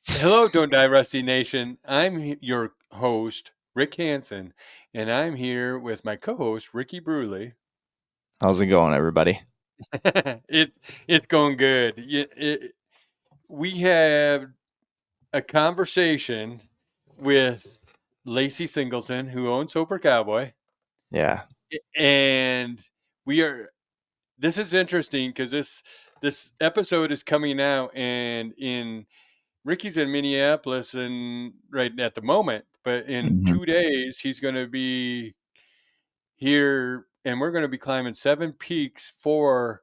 Hello, Don't Die Rusty Nation. Your host, Rick Hansen, and I'm here with my co-host, Ricky Bruley. How's it going, everybody? it it's going good. We have a conversation with Lacey Singleton, who owns Sober Cowboy, Yeah. and we are. This is interesting because this episode is coming out, and in Ricky's in Minneapolis and right at the moment, but in hmm 2 days he's going to be here, and we're going to be climbing 7 peaks for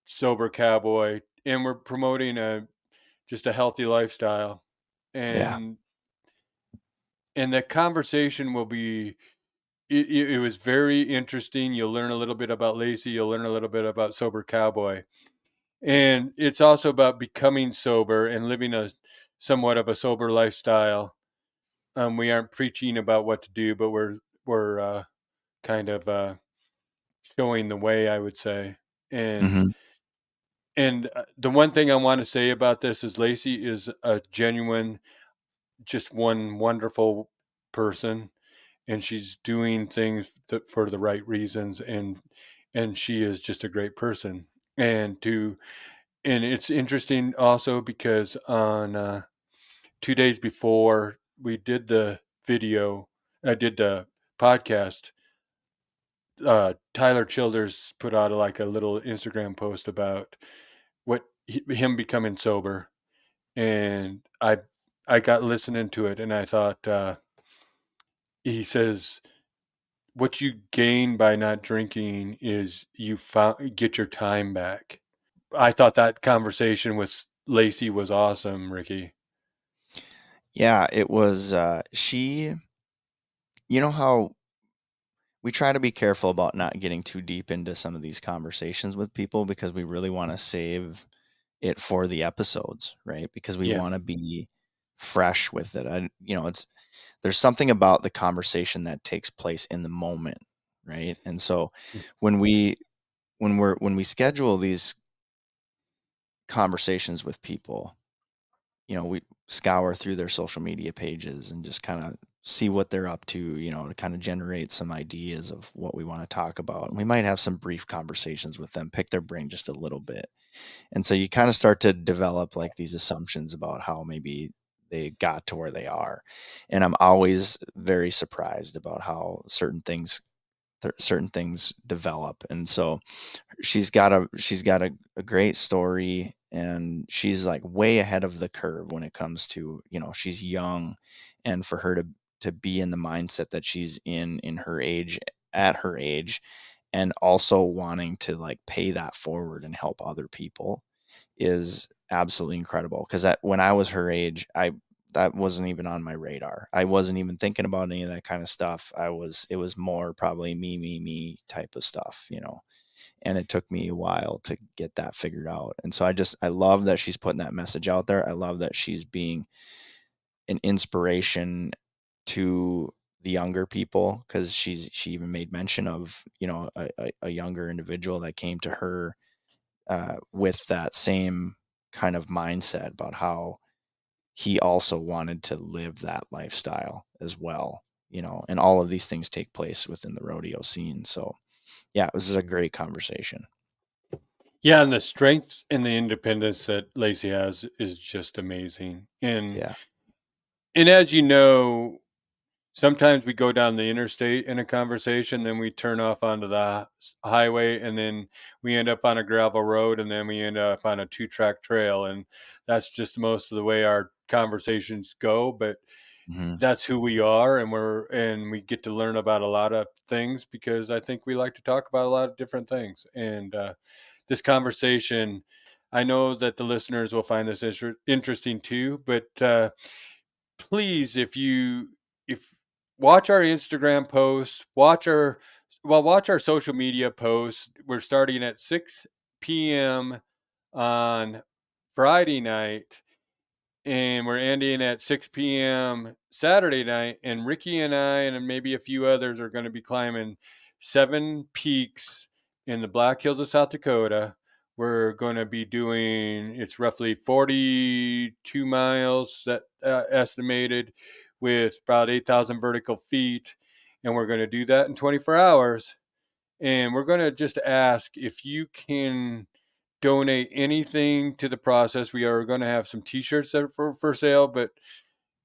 Sober Cowboy, and we're promoting a healthy lifestyle, Yeah. and the conversation will be. It was very interesting. You'll learn a little bit about Lacey. You'll learn a little bit about Sober Cowboy, and it's also about becoming sober and living a somewhat of a sober lifestyle. We aren't preaching about what to do, but we're kind of showing the way, I would say. And hmm the one thing I want to say about this is Lacey is a genuine, just one wonderful person, and she's doing things for the right reasons, and she is just a great person. And to and it's interesting also because on 2 days before we did the video, I did the podcast. Tyler Childers put out like a little Instagram post about him becoming sober, and I got listening to it, and I thought he says what you gain by not drinking is get your time back. I thought that conversation with Lacey was awesome, Ricky. Yeah, it was she you know how we try to be careful about not getting too deep into some of these conversations with people because we really want to save it for the episodes, right? Because we Yeah. want to be fresh with it. It's there's something about the conversation that takes place in the moment, right? And so when we when we schedule these conversations with people, we scour through their social media pages and just kind of see what they're up to, to kind of generate some ideas of what we want to talk about. And we might have some brief conversations with them, pick their brain just a little bit. And so you kind of start to develop like these assumptions about how maybe they got to where they are. And I'm always very surprised about how certain things develop. And so she's got a great story, and she's like way ahead of the curve when it comes to, she's young, and for her to be in the mindset that she's in her age, at her age, and also wanting to like pay that forward and help other people is absolutely incredible. Because when I was her age, I that wasn't even on my radar. I wasn't even thinking about any of that kind of stuff. It was more probably me type of stuff. And it took me a while to get that figured out. And so I love that she's putting that message out there. I love that she's being an inspiration to the younger people, because she even made mention of, a younger individual that came to her with that same kind of mindset about how he also wanted to live that lifestyle as well. And all of these things take place within the rodeo scene. So yeah, this is a great conversation. Yeah, and the strength and the independence that Lacey has is just amazing. Yeah. And as you know, sometimes we go down the interstate in a conversation, then we turn off onto the highway, and then we end up on a gravel road, and then we end up on a 2-track trail, and that's just most of the way our conversations go. But hmm that's who we are, and we get to learn about a lot of things because I think we like to talk about a lot of different things. And this conversation, I know that the listeners will find this interesting too. But please, if watch our Instagram post, watch our social media posts. We're starting at 6 p.m. on Friday night, and we're ending at 6 p.m. Saturday night. And Ricky and I, and maybe a few others, are going to be climbing 7 peaks in the Black Hills of South Dakota. We're going to be doing, it's roughly 42 miles that estimated, with about 8,000 vertical feet. And we're going to do that in 24 hours. And we're going to just ask if you can donate anything to the process. We are going to have some t-shirts that are for sale, but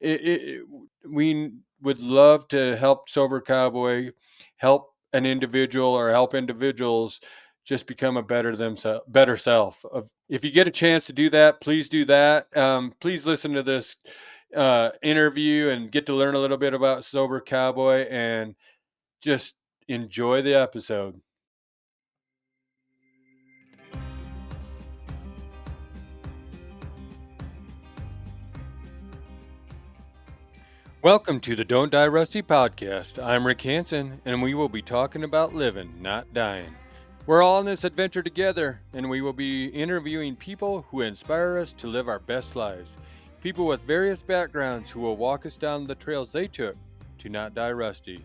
we would love to help Sober Cowboy, help an individual or help individuals just become a better self. If you get a chance to do that, please do that. Please listen to this interview and get to learn a little bit about Sober Cowboy, and just enjoy the episode. Welcome to the Don't Die Rusty podcast. I'm Rick Hansen, and we will be talking about living, not dying. We're all in this adventure together, and we will be interviewing people who inspire us to live our best lives. People with various backgrounds who will walk us down the trails they took to not die rusty.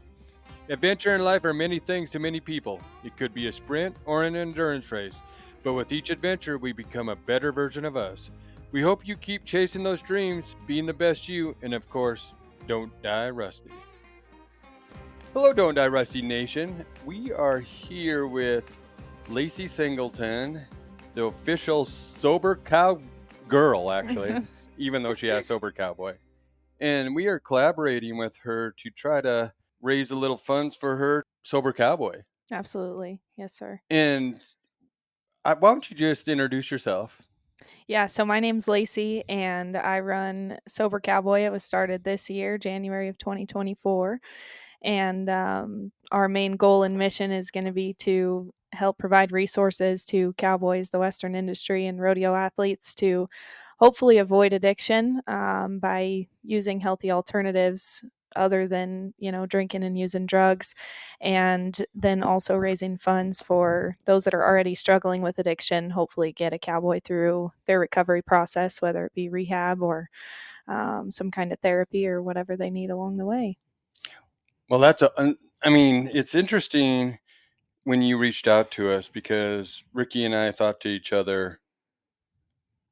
Adventure in life are many things to many people. It could be a sprint or an endurance race, but with each adventure, we become a better version of us. We hope you keep chasing those dreams, being the best you, and of course, don't die rusty. Hello, Don't Die Rusty Nation. We are here with Lacey Singleton, the official Sober Cow Girl, actually, even though she had Sober Cowboy. And we are collaborating with her to try to raise a little funds for her Sober Cowboy. Absolutely. Yes, sir. And why don't you just introduce yourself? Yeah, so my name's Lacey and I run Sober Cowboy. It was started this year, January of 2024. And our main goal and mission is going to be to help provide resources to cowboys, the Western industry, and rodeo athletes to hopefully avoid addiction by using healthy alternatives other than drinking and using drugs, and then also raising funds for those that are already struggling with addiction, hopefully get a cowboy through their recovery process, whether it be rehab or some kind of therapy or whatever they need along the way. Well, it's interesting when you reached out to us, because Ricky and I thought to each other,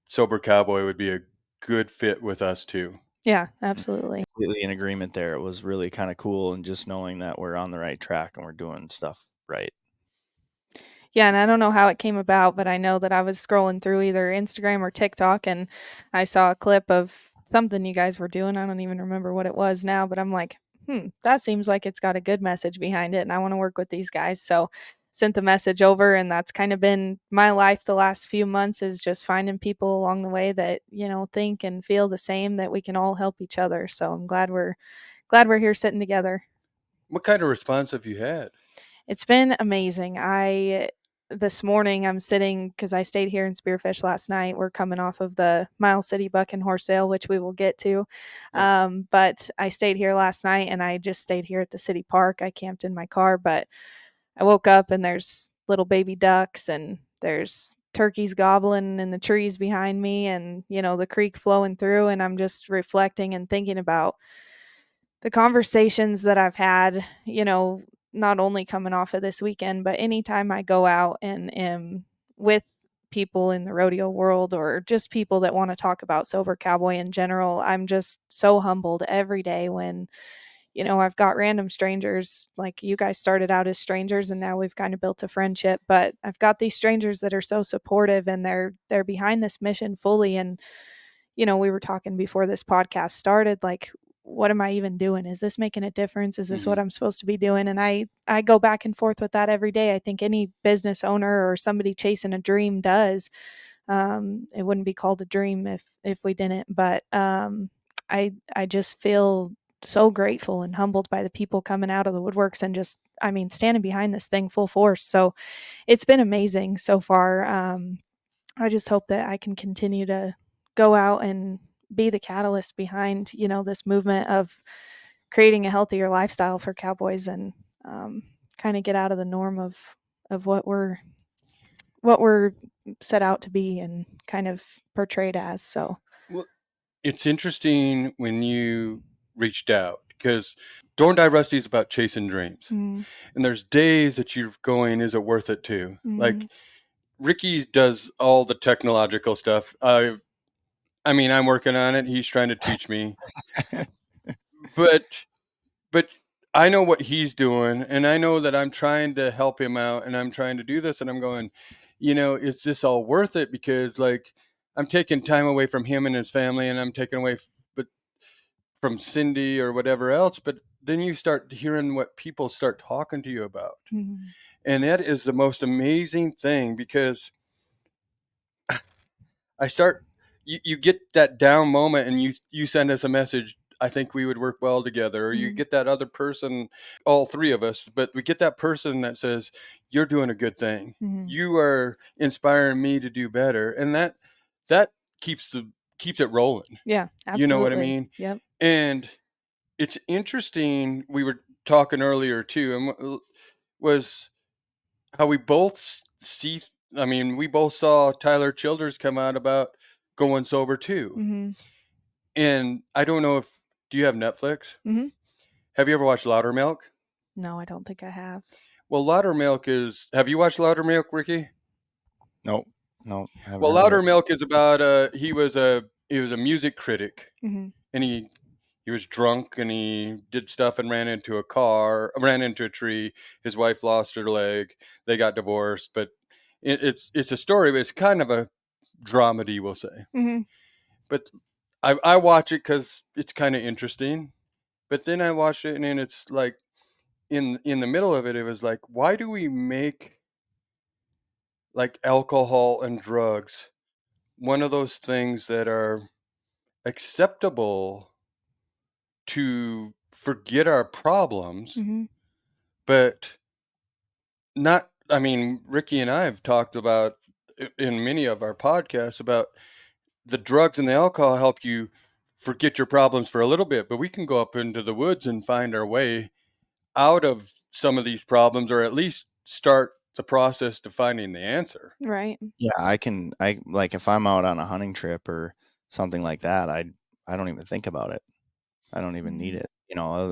Sober Cowboy would be a good fit with us too. Yeah, absolutely. Completely in agreement there. It was really kind of cool, and just knowing that we're on the right track and we're doing stuff right. Yeah, and I don't know how it came about, but I know that I was scrolling through either Instagram or TikTok and I saw a clip of something you guys were doing. I don't even remember what it was now, but I'm like, that seems like it's got a good message behind it and I want to work with these guys. So sent the message over, and that's kind of been my life the last few months, is just finding people along the way that, think and feel the same, that we can all help each other. So I'm glad we're here sitting together. What kind of response have you had? It's been amazing. This morning I'm sitting, because I stayed here in Spearfish last night. We're coming off of the Miles City Buck and Horse Sale, which we will get to. But I stayed here last night, and I just stayed here at the city park. I camped in my car, but I woke up and there's little baby ducks and there's turkeys gobbling in the trees behind me, and the creek flowing through, and I'm just reflecting and thinking about the conversations that I've had, not only coming off of this weekend, but anytime I go out and am with people in the rodeo world or just people that want to talk about Sober Cowboy in general, I'm just so humbled every day when, I've got random strangers. Like, you guys started out as strangers and now we've kind of built a friendship, but I've got these strangers that are so supportive and they're behind this mission fully. And we were talking before this podcast started, like, what am I even doing? Is this making a difference? Is this what I'm supposed to be doing? And I go back and forth with that every day. I think any business owner or somebody chasing a dream does. It wouldn't be called a dream if we didn't. But I just feel so grateful and humbled by the people coming out of the woodworks and just, standing behind this thing full force. So it's been amazing so far. I just hope that I can continue to go out and be the catalyst behind, this movement of creating a healthier lifestyle for cowboys, and kind of get out of the norm of what we're set out to be and kind of portrayed as. So, well, it's interesting when you reached out, because Don't Die Rusty is about chasing dreams. And there's days that you're going, is it worth it too? Like, Ricky does all the technological stuff. I mean, I'm working on it. He's trying to teach me, but but I know what he's doing, and I know that I'm trying to help him out, and I'm trying to do this, and I'm going, is this all worth it? Because like I'm taking time away from him and his family, and I'm taking away, but from Cindy or whatever else. But then you start hearing what people start talking to you about, Mhm. and that is the most amazing thing because I start you get that down moment and you send us a message, I think we would work well together, or you Mhm. get that other person, all three of us, but we get that person that says you're doing a good thing, Mhm. you are inspiring me to do better, and that keeps it rolling. Yeah, You know what I absolutely. mean? Yep. And it's interesting, we were talking earlier too, and was how we both see. I mean, we both saw Tyler Childers come out about going sober too. Mhm. And I don't know if do you have Netflix? Mhm. Have you ever watched Loudermilk? No, I don't think I have. Well, Loudermilk is. Have you watched Loudermilk, Ricky? Nope. Nope. Haven't Well, heard of it. Loudermilk is about he was a music critic, Mhm. and he was drunk and he did stuff and ran into a tree. His wife lost her leg. They got divorced, but it's a story. But it's kind of a dramedy, we'll say. Mhm. But I watch it because it's kind of interesting. But then I watched it and then it's like in the middle of it, it was like, why do we make like alcohol and drugs one of those things that are acceptable to forget our problems, Mhm. but not? I mean, Ricky and I have talked about in many of our podcasts about the drugs and the alcohol help you forget your problems for a little bit, but we can go up into the woods and find our way out of some of these problems, or at least start the process to finding the answer. Right. Yeah, I like if I'm out on a hunting trip or something like that, I don't even think about it. I don't even need Mhm. it.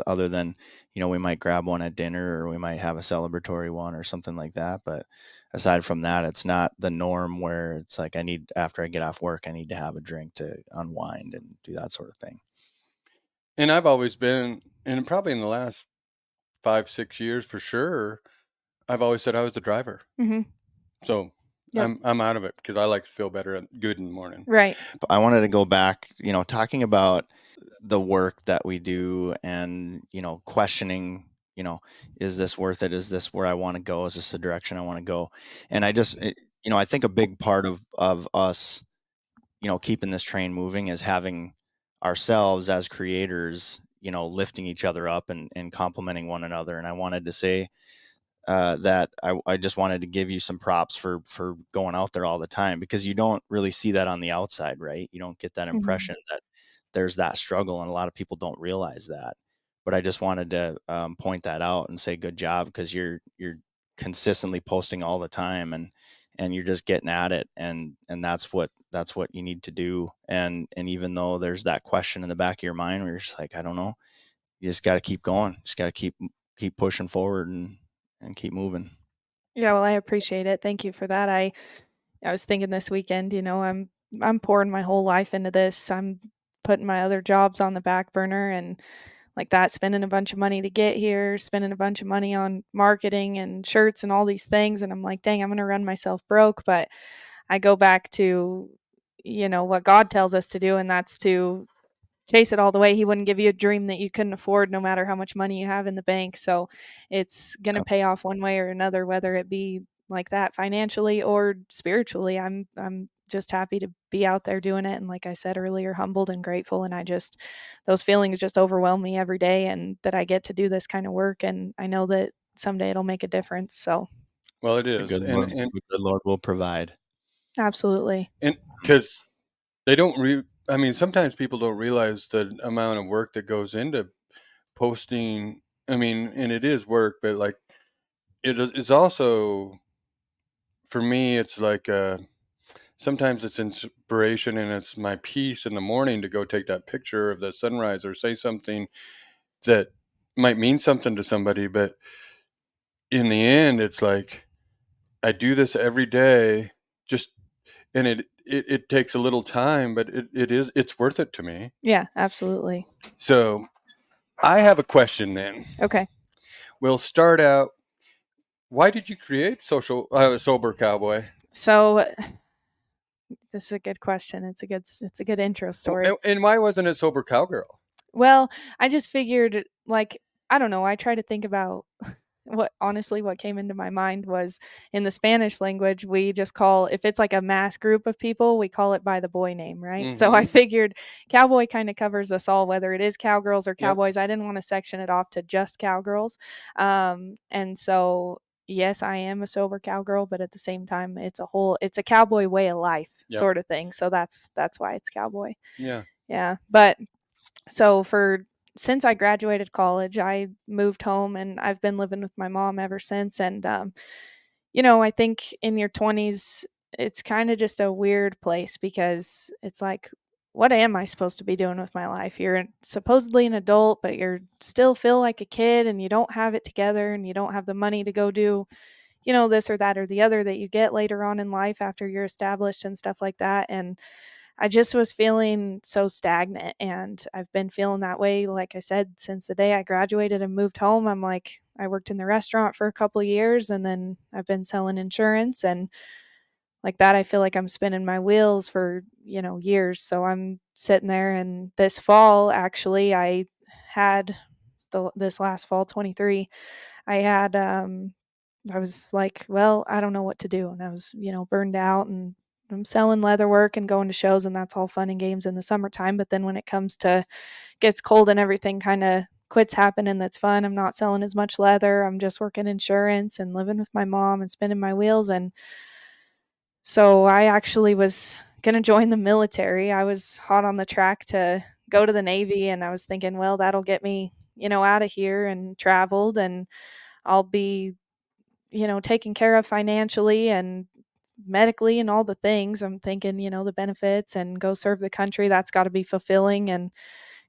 Other than, we might grab one at dinner or we might have a celebratory one or something like that. But aside from that, it's not the norm where it's like after I get off work, I need to have a drink to unwind and do that sort of thing. And I've always been, and probably in the last 5, 6 years for sure, I've always said I was the driver. Mhm. So Yep. I'm out of it because I like to feel better and good in the morning. Right. I wanted to go back, talking about the work that we do and, questioning, is this worth it? Is this where I want to go? Is this the direction I want to go? And I think a big part of us, keeping this train moving is having ourselves as creators, lifting each other up and complimenting one another. And I wanted to say, that I just wanted to give you some props for going out there all the time, because you don't really see that on the outside, right? You don't get that Mhm. impression that there's that struggle, and a lot of people don't realize that. But I just wanted to point that out and say good job, because you're consistently posting all the time, and you're just getting at it, and that's what you need to do. And even though there's that question in the back of your mind where you're just like, I don't know, you just got to keep going, just got to keep pushing forward and keep moving. Yeah, well, I appreciate it. Thank you for that. I was thinking this weekend, I'm pouring my whole life into this. I'm putting my other jobs on the back burner and like that, spending a bunch of money to get here, spending a bunch of money on marketing and shirts and all these things. And I'm like, dang, I'm going to run myself broke. But I go back to, what God tells us to do, and that's to chase it all the way. He wouldn't give you a dream that you couldn't afford no matter how much money you have in the bank. So it's going to Yep. pay off one way or another, whether it be like that financially or spiritually. I'm just happy to be out there doing it, and like I said earlier, humbled and grateful, and I just those feelings just overwhelm me every day, and that I get to do this kind of work, and I know that someday it'll make a difference. So, Well, it The is, good and Lord, and the good Lord will provide. absolutely. and because they don't I mean, sometimes people don't realize the amount of work that goes into posting. I mean, and it is work, but like it's also for me, it's like sometimes it's inspiration and it's my peace in the morning to go take that picture of the sunrise or say something that might mean something to somebody. But in the end, it's like I do this every day just, and it takes a little time, but it's worth it to me. Yeah, absolutely. So I have a question then. Okay. We'll start out. Why did you create Sober Cowboy? So this is a good question. It's a good intro story. And why wasn't it Sober Cowgirl? Well, I just figured, like, I don't know, I try to think about what came into my mind was, in the Spanish language, we just call, if it's like a mass group of people, we call it by the boy name, right? So I Mm-hmm. figured cowboy kind of covers us all, whether it is cowgirls or Yep. cowboys. I didn't want to section it off to just cowgirls. And so yes, I am a sober cowgirl, but at the same time, it's a cowboy way of life Yep. sort of thing. So that's why it's cowboy. Yeah. Yeah. But so since I graduated college, I moved home and I've been living with my mom ever since. And I think in your 20s, it's kind of just a weird place, because it's like, what am I supposed to be doing with my life? You're supposedly an adult, but you're still feel like a kid, and you don't have it together, and you don't have the money to go do, this or that or the other that you get later on in life after you're established and stuff like that. And I just was feeling so stagnant, and I've been feeling that way, like I said, since the day I graduated and moved home. I'm like, I worked in the restaurant for a couple of years, and then I've been selling insurance, and like that, I feel like I'm spinning my wheels for, years. So I'm sitting there, and this fall, actually, had this last fall, 23, I had, I was like, well, I don't know what to do. And I was, burned out, and I'm selling leather work and going to shows, and that's all fun and games in the summertime. But then when it comes to gets cold and everything kind of quits happening, that's fun. I'm not selling as much leather. I'm just working insurance and living with my mom and spinning my wheels. And so I actually was going to join the military. I was hot on the track to go to the Navy, and I was thinking, well, that'll get me, out of here and traveled, and I'll be, taken care of financially and medically and all the things. I'm thinking, the benefits, and go serve the country. That's got to be fulfilling. And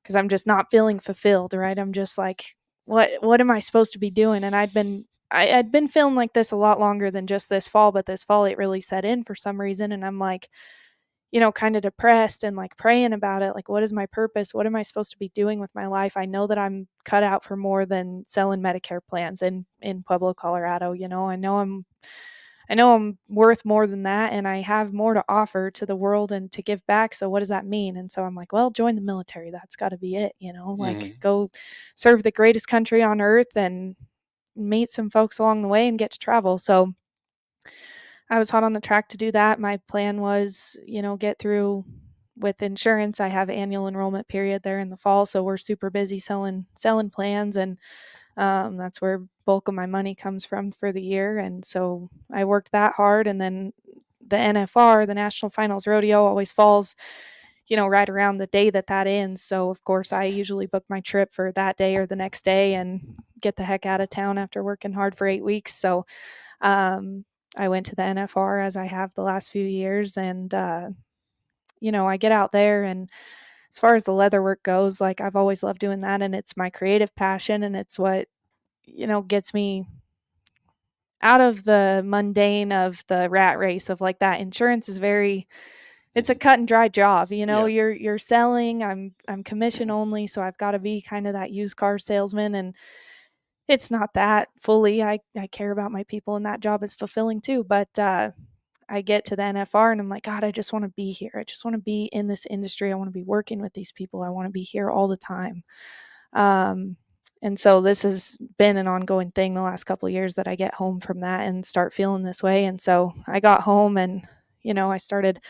because I'm just not feeling fulfilled, right? I'm just like, what am I supposed to be doing? And I'd been feeling like this a lot longer than just this fall, but this fall it really set in for some reason. And I'm like, kind of depressed and like praying about it. Like, what is my purpose? What am I supposed to be doing with my life? I know that I'm cut out for more than selling Medicare plans in Pueblo, Colorado. I know I'm worth more than that, and I have more to offer to the world and to give back. So what does that mean? And so I'm like, well, join the military. That's got to be it, like Mm-hmm. go serve the greatest country on earth and meet some folks along the way and get to travel. So I was hot on the track to do that. My plan was, get through with insurance. I have annual enrollment period there in the fall, so we're super busy selling plans, and that's where bulk of my money comes from for the year. And so I worked that hard. And then the NFR, the National Finals Rodeo, always falls, right around the day that ends. So of course I usually book my trip for that day or the next day and get the heck out of town after working hard for 8 weeks. So um, I went to the NFR, as I have the last few years, and I get out there, and as far as the leather work goes, like I've always loved doing that, and it's my creative passion, and it's what gets me out of the mundane of the rat race of like that. Insurance is it's a cut and dry job. Yeah. You're selling. I'm commission only, so I've got to be kind of that used car salesman, and it's not that fully. I care about my people, and that job is fulfilling too. But I get to the NFR, and I'm like, God, I just want to be here. I just want to be in this industry. I want to be working with these people. I want to be here all the time. Um, and so this has been an ongoing thing the last couple of years, that I get home from that and start feeling this way. And so I got home, and, I started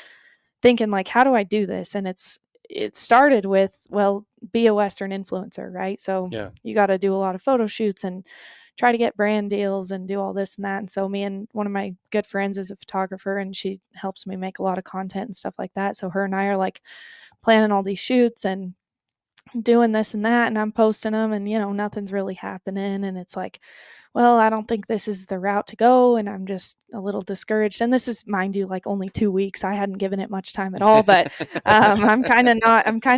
thinking, like, how do I do this? And it started with, well, be a Western influencer, right? So Yeah. you got to do a lot of photo shoots and try to get brand deals and do all this and that. And so me and one of my good friends is a photographer, and she helps me make a lot of content and stuff like that. So her and I are like planning all these shoots and doing this and that, and I'm posting them, and nothing's really happening. And it's like, well, I don't think this is the route to go, and I'm just a little discouraged. And this is, mind you, like only 2 weeks. I hadn't given it much time at all. But I'm kind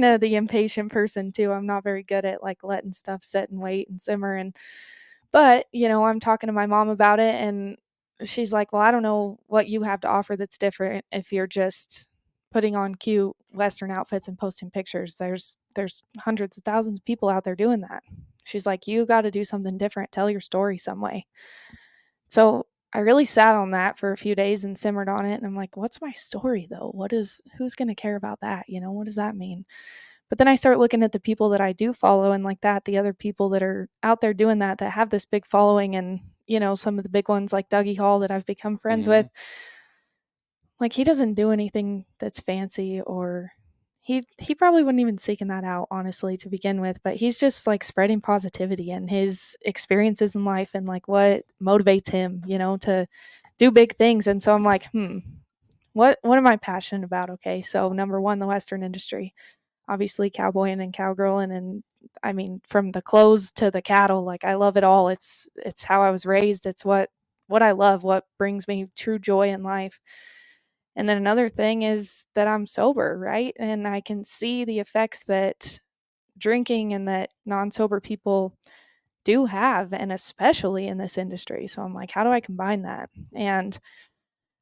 of the impatient person too. I'm not very good at like letting stuff sit and wait and simmer. And but I'm talking to my mom about it, and she's like, well, I don't know what you have to offer that's different if you're just putting on cute Western outfits and posting pictures. There's hundreds of thousands of people out there doing that. She's like, you got to do something different. Tell your story some way. So I really sat on that for a few days and simmered on it. And I'm like, what's my story though? Who's going to care about that? What does that mean? But then I start looking at the people that I do follow and like that, the other people that are out there doing that have this big following, and, some of the big ones like Dougie Hall that I've become friends with. Like, he doesn't do anything that's fancy, or he probably wouldn't even seeking that out, honestly, to begin with, but he's just like spreading positivity and his experiences in life and like what motivates him, to do big things. And so I'm like, what am I passionate about? Okay, so number one, the Western industry, obviously cowboying and cowgirling, and I mean, from the clothes to the cattle, like I love it all. It's how I was raised. It's what I love, what brings me true joy in life. And then another thing is that I'm sober, right? And I can see the effects that drinking and that non-sober people do have, and especially in this industry. So I'm like, how do I combine that? And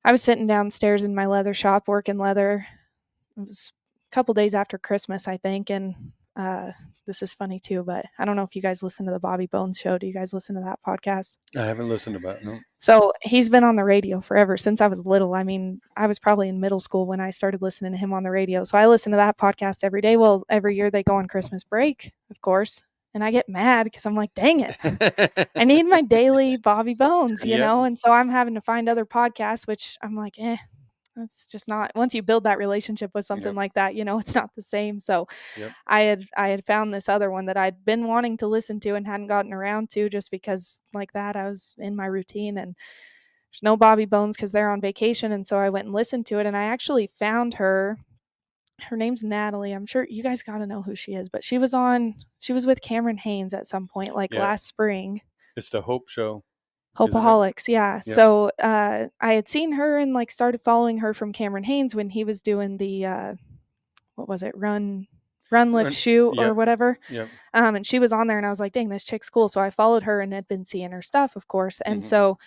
I was sitting downstairs in my leather shop working leather. It was a couple days after Christmas, I think. And this is funny too, but I don't know if you guys listen to the Bobby Bones show. Do you guys listen to that podcast? I haven't listened to that, no. So he's been on the radio forever, since I was little. I mean, I was probably in middle school when I started listening to him on the radio. So I listen to that podcast every day. Well, every year they go on Christmas break, of course. And I get mad because I'm like, dang it. I need my daily Bobby Bones, Yep. And so I'm having to find other podcasts, which I'm like, that's just not, once you build that relationship with something Yep. like that, it's not the same. So Yep. I had found this other one that I'd been wanting to listen to and hadn't gotten around to, just because like that I was in my routine, and there's no Bobby Bones because they're on vacation. And so I went and listened to it, and I actually found her. Her name's Natalie. I'm sure you guys got to know who she is, but she was with Cameron Haynes at some point, like Yep. last spring. It's the Hope Show. Hopeaholics, yeah. Yep. So I had seen her and like started following her from Cameron Haynes when he was doing the what was it, run lift shoot or whatever. Yep. And she was on there, and I was like, dang, this chick's cool. So I followed her and had been seeing her stuff, of course. And so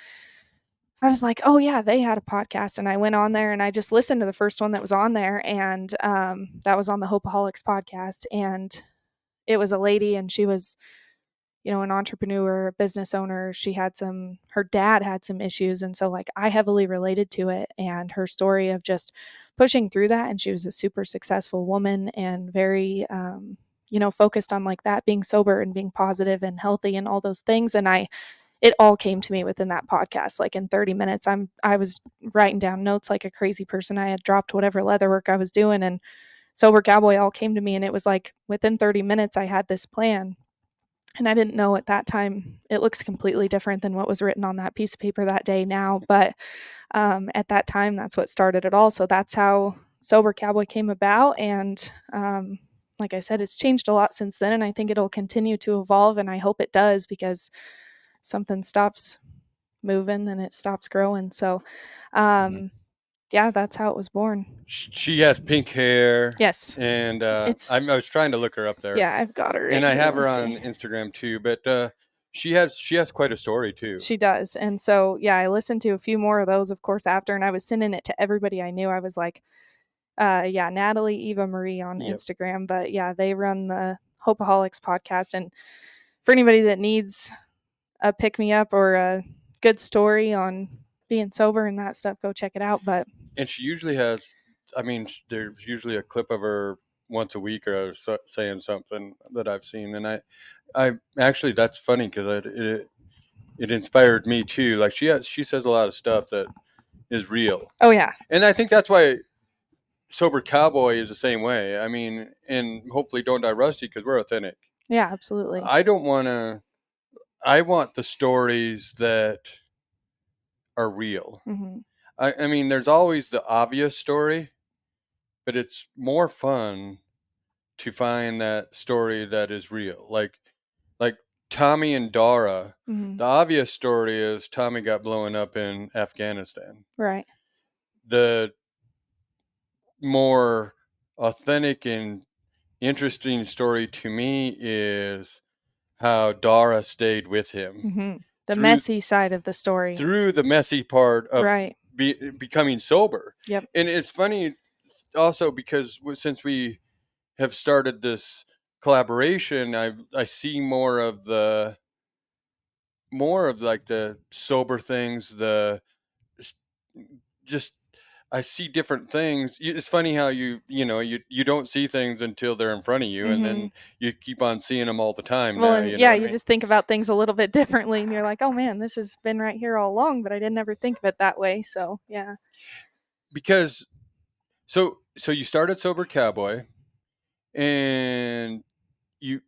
I was like, oh yeah, they had a podcast. And I went on there and I just listened to the first one that was on there, and that was on the Hopeaholics podcast. And it was a lady, and she was, an entrepreneur, a business owner. Her dad had some issues. And so like I heavily related to it, and her story of just pushing through that. And she was a super successful woman and very, focused on like that, being sober and being positive and healthy and all those things. And it all came to me within that podcast. Like in 30 minutes, I was writing down notes like a crazy person. I had dropped whatever leather work I was doing, and Sober Cowboy all came to me. And it was like within 30 minutes, I had this plan. And I didn't know at that time, it looks completely different than what was written on that piece of paper that day now. But at that time, that's what started it all. So that's how Sober Cowboy came about. And like I said, it's changed a lot since then. And I think it'll continue to evolve. And I hope it does, because something stops moving, then it stops growing. So yeah, that's how it was born. She has pink hair. Yes. And I was trying to look her up there. Yeah, I've got her. And I have her on Instagram too. But she has quite a story too. She does. And so, yeah, I listened to a few more of those, of course, after, and I was sending it to everybody I knew. I was like, Natalie, Eva Marie on Instagram. But yeah, they run the Hopeaholics podcast. And for anybody that needs a pick-me-up or a good story on being sober and that stuff, go check it out. And she usually has, there's usually a clip of her once a week or saying something that I've seen. And I actually, that's funny, because it inspired me too. Like she says a lot of stuff that is real. Oh yeah. And I think that's why Sober Cowboy is the same way. I mean, and hopefully Don't Die Rusty, because we're authentic. Yeah, absolutely. I want the stories that are real. I mean, there's always the obvious story, but it's more fun to find that story that is real. Like Tommy and Dara. The obvious story is Tommy got blown up in Afghanistan. Right. The more authentic and interesting story to me is how Dara stayed with him The through messy side of the story. the messy part of Right. becoming sober. Yep. And it's funny also because since we have started this collaboration, I see more of like the sober things, the just I see different things. It's funny how you don't see things until they're in front of you, and Mm-hmm. then you keep on seeing them all the time Well, now. and You know yeah, what I you mean? just think about things a little bit differently, and you're like, oh man, this has been right here all along, but I didn't ever think of it that way. So yeah. Because so you started sober cowboy, and you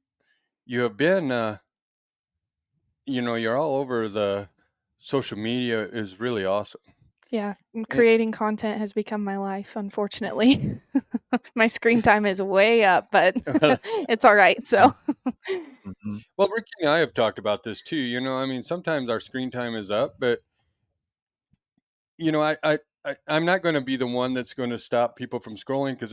you have been you're all over the social media is really awesome. Yeah, And, creating content has become my life, unfortunately. My screen time is way up, but it's all right. So, Mm-hmm. well, Ricky and I have talked about this too. I mean, sometimes our screen time is up, but I'm not going to be the one that's going to stop people from scrolling, because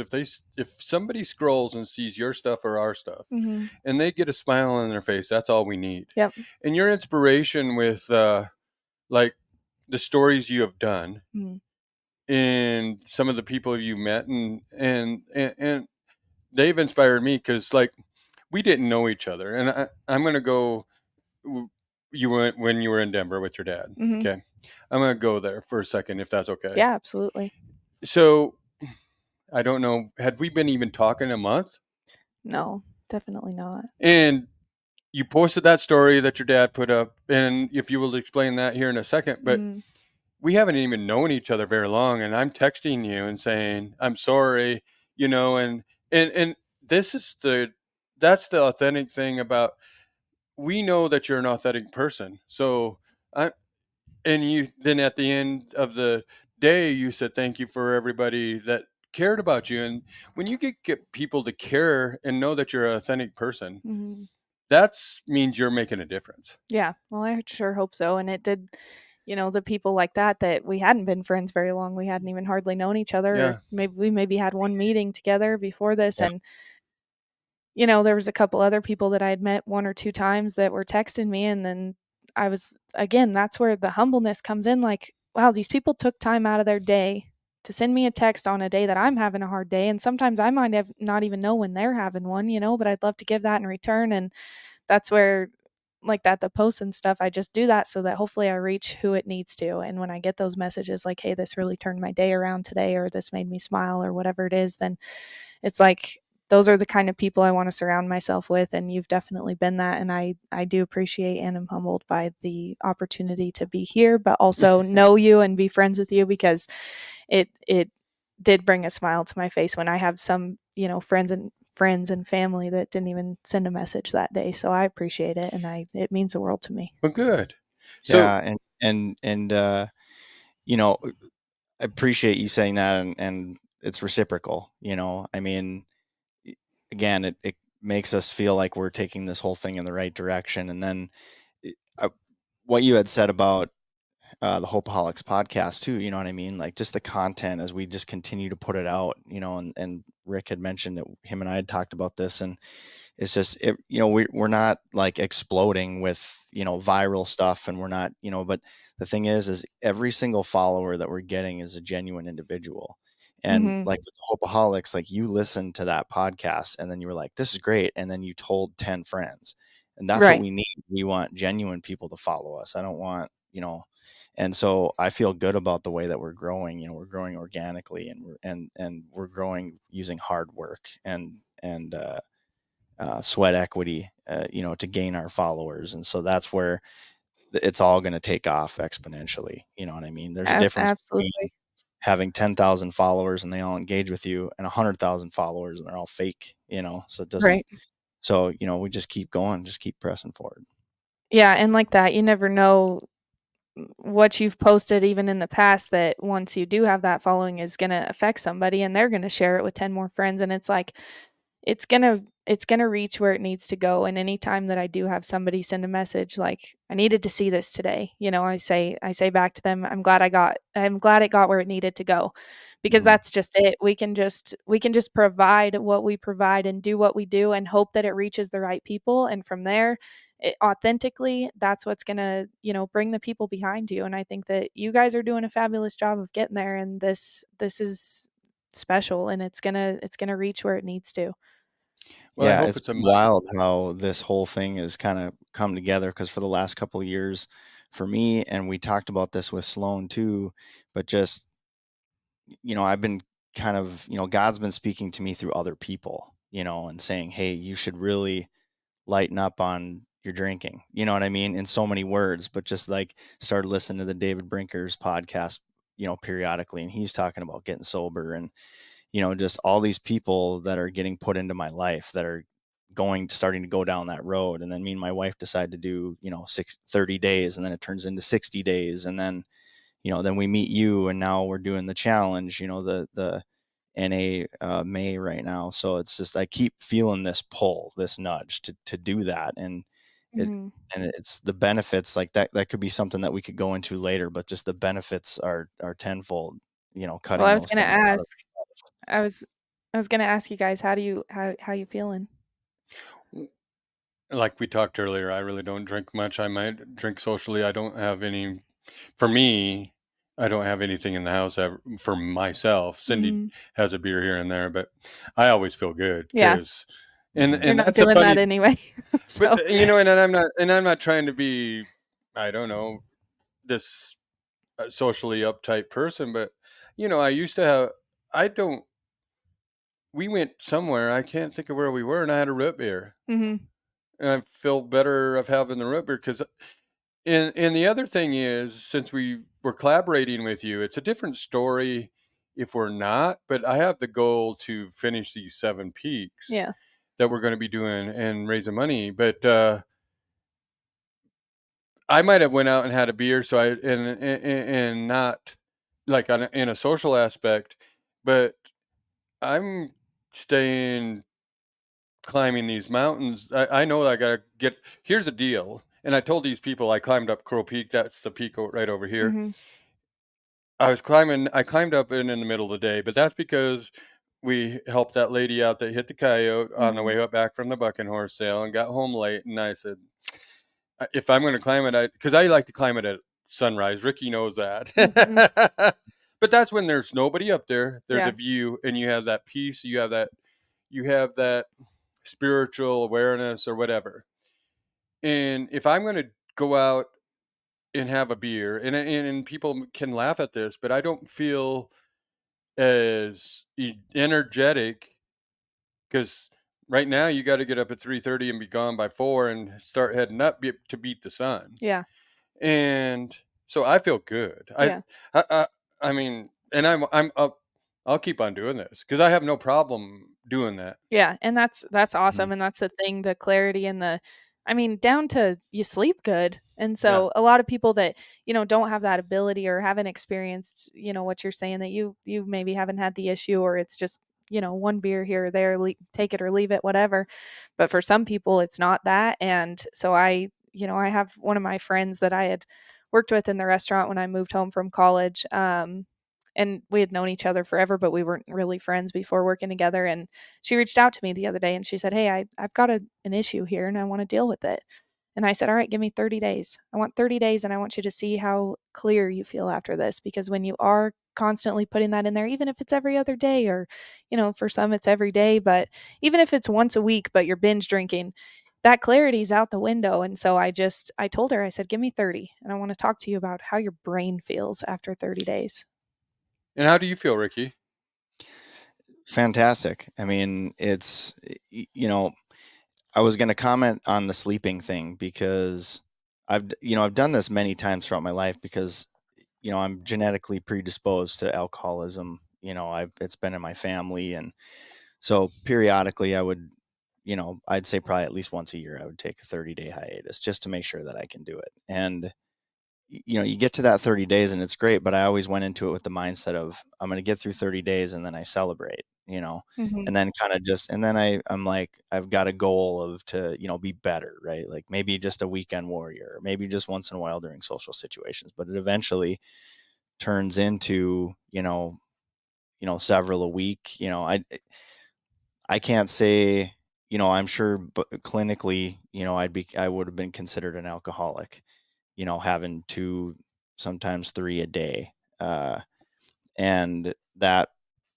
if somebody scrolls and sees your stuff or our stuff mhm. and they get a smile on their face, that's all we need. Yep. And your inspiration with like the stories you have done Mm. and some of the people you met, and they've inspired me, because like we didn't know each other, and I'm going to go. You went when you were in Denver with your dad. Mhm. Okay, I'm going to go there for a second, if that's okay. Yeah, absolutely. So I don't know. Had we been even talking a month? No, definitely not. And you posted that story that your dad put up, and if you will explain that here in a second, but Mhm. we haven't even known each other very long, and I'm texting you and saying I'm sorry, and this is that's the authentic thing about, we know that you're an authentic person. So I and you then at the end of the day you said thank you for everybody that cared about you. And when you get people to care and know that you're an authentic person, Mhm. that's means you're making a difference. Yeah. Well, I sure hope so. And it did, the people like that we hadn't been friends very long. We hadn't even hardly known each other. Or Yeah. maybe had one meeting together before this, Yeah. and there was a couple other people that I had met one or two times that were texting me, and then I was again, that's where the humbleness comes in, like, wow, these people took time out of their day to send me a text on a day that I'm having a hard day, and sometimes I might have not even know when they're having one, but I'd love to give that in return. And that's where, like, that the posts and stuff, I just do that so that hopefully I reach who it needs to. And when I get those messages like, hey, this really turned my day around today, or this made me smile, or whatever it is, then it's like those are the kind of people I want to surround myself with, and you've definitely been that. And I do appreciate and am humbled by the opportunity to be here, but also know you and be friends with you, because it did bring a smile to my face when I have some, friends and family that didn't even send a message that day. So I appreciate it, and it means the world to me. Well, good. So Yeah, and you know, I appreciate you saying that, and it's reciprocal. I mean, again, it makes us feel like we're taking this whole thing in the right direction. And then I, what you had said about the Hopeaholics podcast too, you know what I mean? Like, just the content as we just continue to put it out, and Rick had mentioned that him and I had talked about this, and it's just, we're not like exploding with, viral stuff, and we're not, but the thing is every single follower that we're getting is a genuine individual. And Mhm. like with the Hopeaholics, like, you listened to that podcast and then you were like, this is great. And then you told 10 friends, and that's what Right. we need. We want genuine people to follow us. I don't want, and so I feel good about the way that we're growing. We're growing organically, and we're growing using hard work and sweat equity, to gain our followers. And so that's where it's all going to take off exponentially. You know what I mean? There's a difference between Absolutely. having 10,000 followers and they all engage with you, and 100,000 followers and they're all fake, so it doesn't, Right. so, we just keep going, just keep pressing forward. Yeah, and like that, you never know what you've posted even in the past, that once you do have that following, is going to affect somebody, and they're going to share it with 10 more friends, and it's like it's going to reach where it needs to go. And anytime that I do have somebody send a message like, I needed to see this today, I say back to them, I'm glad it got where it needed to go, because Mhm. that's just it. We can just provide what we provide and do what we do and hope that it reaches the right people, and from there authentically, that's what's going to, bring the people behind you. And I think that you guys are doing a fabulous job of getting there. And this is special, and it's going to reach where it needs to. Well, I Yeah, hope it's it's a been wild how this whole thing has kind of come together, because for the last couple of years for me, and we talked about this with Sloan too, but just, I've been kind of, God's been speaking to me through other people, and saying, hey, you should really lighten up on your drinking. You know what I mean? In so many words, but just like started listening to the David Brinker's podcast, periodically. And he's talking about getting sober, and, just all these people that are getting put into my life that are starting to go down that road. And then me and my wife decide to do, 30 days, and then it turns into 60 days. And then, then we meet you, and now we're doing the challenge, the NA May right now. So it's just, I keep feeling this pull, this nudge to do that. It, Mhm. and it's the benefits, like that could be something that we could go into later, but just the benefits are tenfold, Well, cutting those things out of. I was I was gonna ask you guys, how you feeling? like we talked earlier, I really don't drink much. I might drink socially. I don't have any, for me, I don't have anything in the house for myself. Cindy Mhm. has a beer here and there, but I always feel good Yeah, because, Mhm. you're and not that's a doing that funny, anyway. but So and I'm not trying to be, I don't know, this socially uptight person, but I used to have, I don't, we went somewhere, I can't think of where we were, and I had a root beer. Mhm. And I feel better of having the root beer because, and the other thing is, since we were collaborating with you, it's a different story if we're not. But I have the goal to finish these 7 peaks Yeah. that we're going to be doing and raising money. But I might have went out and had a beer, so and not like in a social aspect, but I'm staying climbing these mountains. I know I gotta get. Here's the deal, and I told these people I climbed up Crow Peak. That's the peak right over here. Mhm. I was climbing. I climbed up in the middle of the day, but that's because we helped that lady out that hit the coyote on the Mhm. way up back from the bucking horse sale and got home late. And I said, if I'm going to climb it, because I like to climb it at sunrise. Ricky knows that. Mhm. But that's when there's nobody up there. There's a Yeah. view, and you have that peace. You have that spiritual awareness or whatever. And if I'm going to go out and have a beer, and people can laugh at this, but I don't feel as energetic because right now you got to get up at 3:30 and be gone by 4 and start heading up to beat the sun. Yeah. And so I feel good. Yeah. I, I, I mean, and I'm up. I'll keep on doing this because I have no problem doing that. Yeah, and that's Mhm. awesome, and that's the thing, the clarity and I mean, down to you sleep good. And Yeah. so a lot of people that, don't have that ability or haven't experienced, what you're saying, that you maybe haven't had the issue, or it's just, one beer here or there, take it or leave it, whatever. But for some people it's not that. And so I have one of my friends that I had worked with in the restaurant when I moved home from college. And we had known each other forever, but we weren't really friends before working together. And she reached out to me the other day and she said, "Hey, I've got an issue here and I want to deal with it." And I said, "All right, give me 30 days. I want 30 days and I want you to see how clear you feel after this." Because when you are constantly putting that in there, even if it's every other day, or, for some it's every day, but even if it's once a week, but you're binge drinking, that clarity's out the window. And so I told her, I said, "Give me 30 and I want to talk to you about how your brain feels after 30 days." And how do you feel, Ricky? Fantastic. I mean, it's, I was going to comment on the sleeping thing, because I've done this many times throughout my life, because, I'm genetically predisposed to alcoholism. It's been in my family. And so periodically I would, I'd say probably at least once a year, I would take a 30-day hiatus just to make sure that I can do it. And you get to that 30 days and it's great, but I always went into it with the mindset of, I'm going to get through 30 days and then I celebrate, Mhm. and then kind of just, and then I'm like, I've got a goal of to, be better, right? Like maybe just a weekend warrior, maybe just once in a while during social situations, but it eventually turns into, several a week. I can't say, I'm sure, but clinically, I would have been considered an alcoholic, having two, sometimes three a day. And that,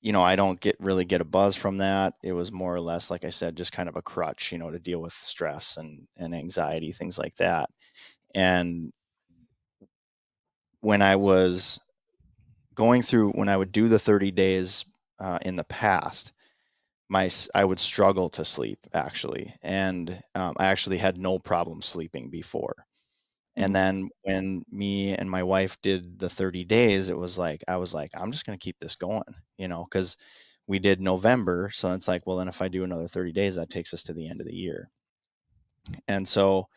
I don't really get a buzz from that. It was more or less, like I said, just kind of a crutch, to deal with stress and anxiety, things like that. And when I was when I would do the 30 days in the past, I would struggle to sleep actually. And I actually had no problem sleeping before. And Mhm. then when me and my wife did the 30 days, I was like, I'm just going to keep this going, because we did November. So it's like, well, then if I do another 30 days, that takes us to the end of the year. And so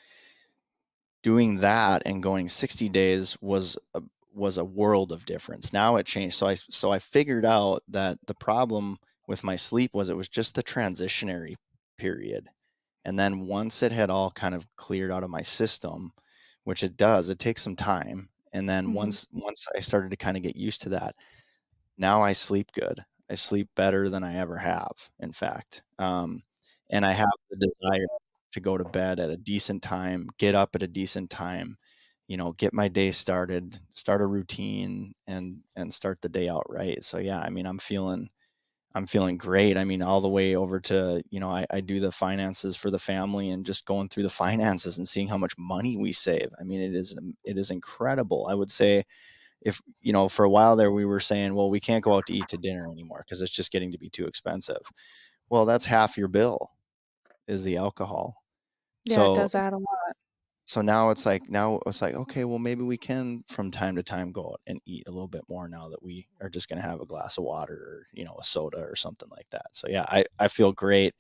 doing that and going 60 days was a world of difference. Now it changed. So I figured out that the problem with my sleep was it was just the transitionary period. And then once it had all kind of cleared out of my system, which it does, it takes some time. And then Mhm. once I started to kind of get used to that, now I sleep good. I sleep better than I ever have, in fact. And I have the desire to go to bed at a decent time, get up at a decent time, get my day started, start a routine, and start the day out right. So yeah, I mean, I'm feeling great. I mean, all the way over to, I do the finances for the family, and just going through the finances and seeing how much money we save. I mean, it is incredible. I would say, if, for a while there, we were saying, well, we can't go out to eat to dinner anymore because it's just getting to be too expensive. Well, that's half your bill is the alcohol. Yeah, it So does add a lot. now it's like, okay, well, maybe we can from time to time go out and eat a little bit more, now that we are just going to have a glass of water, or a soda or something like that. So yeah, I feel great.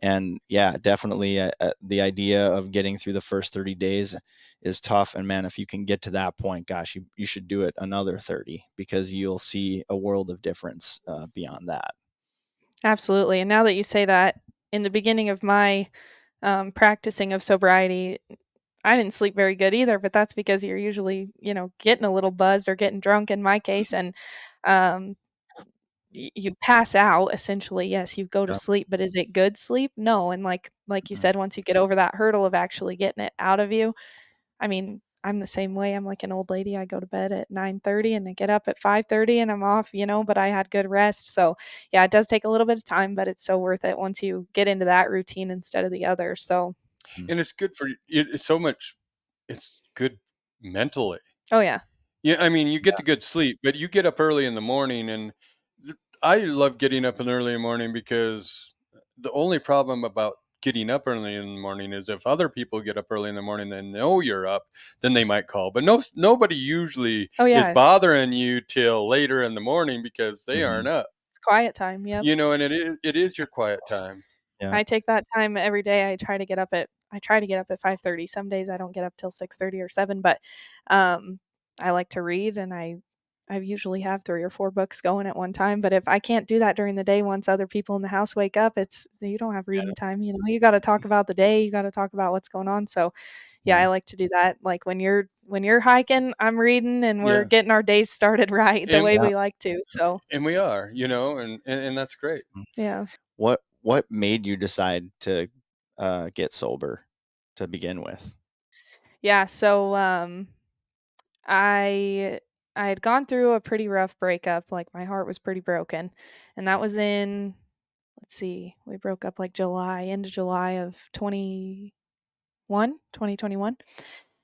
And yeah, definitely, the idea of getting through the first 30 days is tough. And man, if you can get to that point, gosh, you should do it another 30, because you'll see a world of difference beyond that. Absolutely. And now that you say that, in the beginning of my practicing of sobriety, I didn't sleep very good either, but that's because you're usually, getting a little buzzed or getting drunk in my case. And um, you pass out essentially. Yes, you go to Yeah. sleep, but is it good sleep? No. And like you Mhm. said, once you get over that hurdle of actually getting it out of you, I mean, I'm the same way. I'm like an old lady. I go to bed at 9:30 and I get up at 5:30 and I'm off, but I had good rest. So, yeah, it does take a little bit of time, but it's so worth it once you get into that routine instead of the other. So, Mhm. And it's good for you. It's so much. It's good mentally. oh yeah. Yeah, I mean, you get Yeah. the good sleep, but you get up early in the morning, and I love getting up in the early morning, because the only problem about getting up early in the morning is if other people get up early in the morning and know you're up, then they might call. But nobody usually Oh is yeah. bothering you till later in the morning because they aren't Mhm. up. It's quiet time. Yep. And it is your quiet time. Yeah. I take that time every day. I try to get up at 5:30. Some days I don't get up till 6:30 or 7, but um I like to read, and I usually have 3 or 4 books going at one time, but if I can't do that during the day once other people in the house wake up, it's you don't have reading time, you got to talk about the day, you got to talk about what's going on. So, yeah, Yeah. I like to do that. Like when you're hiking, I'm reading and we're Yeah, getting our days started right the and way Yeah. we like to. So, and we are, and that's great. Mhm. yeah. What made you decide to get sober to begin with? Yeah, so I I had gone through a pretty rough breakup, like, my heart was pretty broken, and that was in let's see, we broke up, like, end of July of 2021,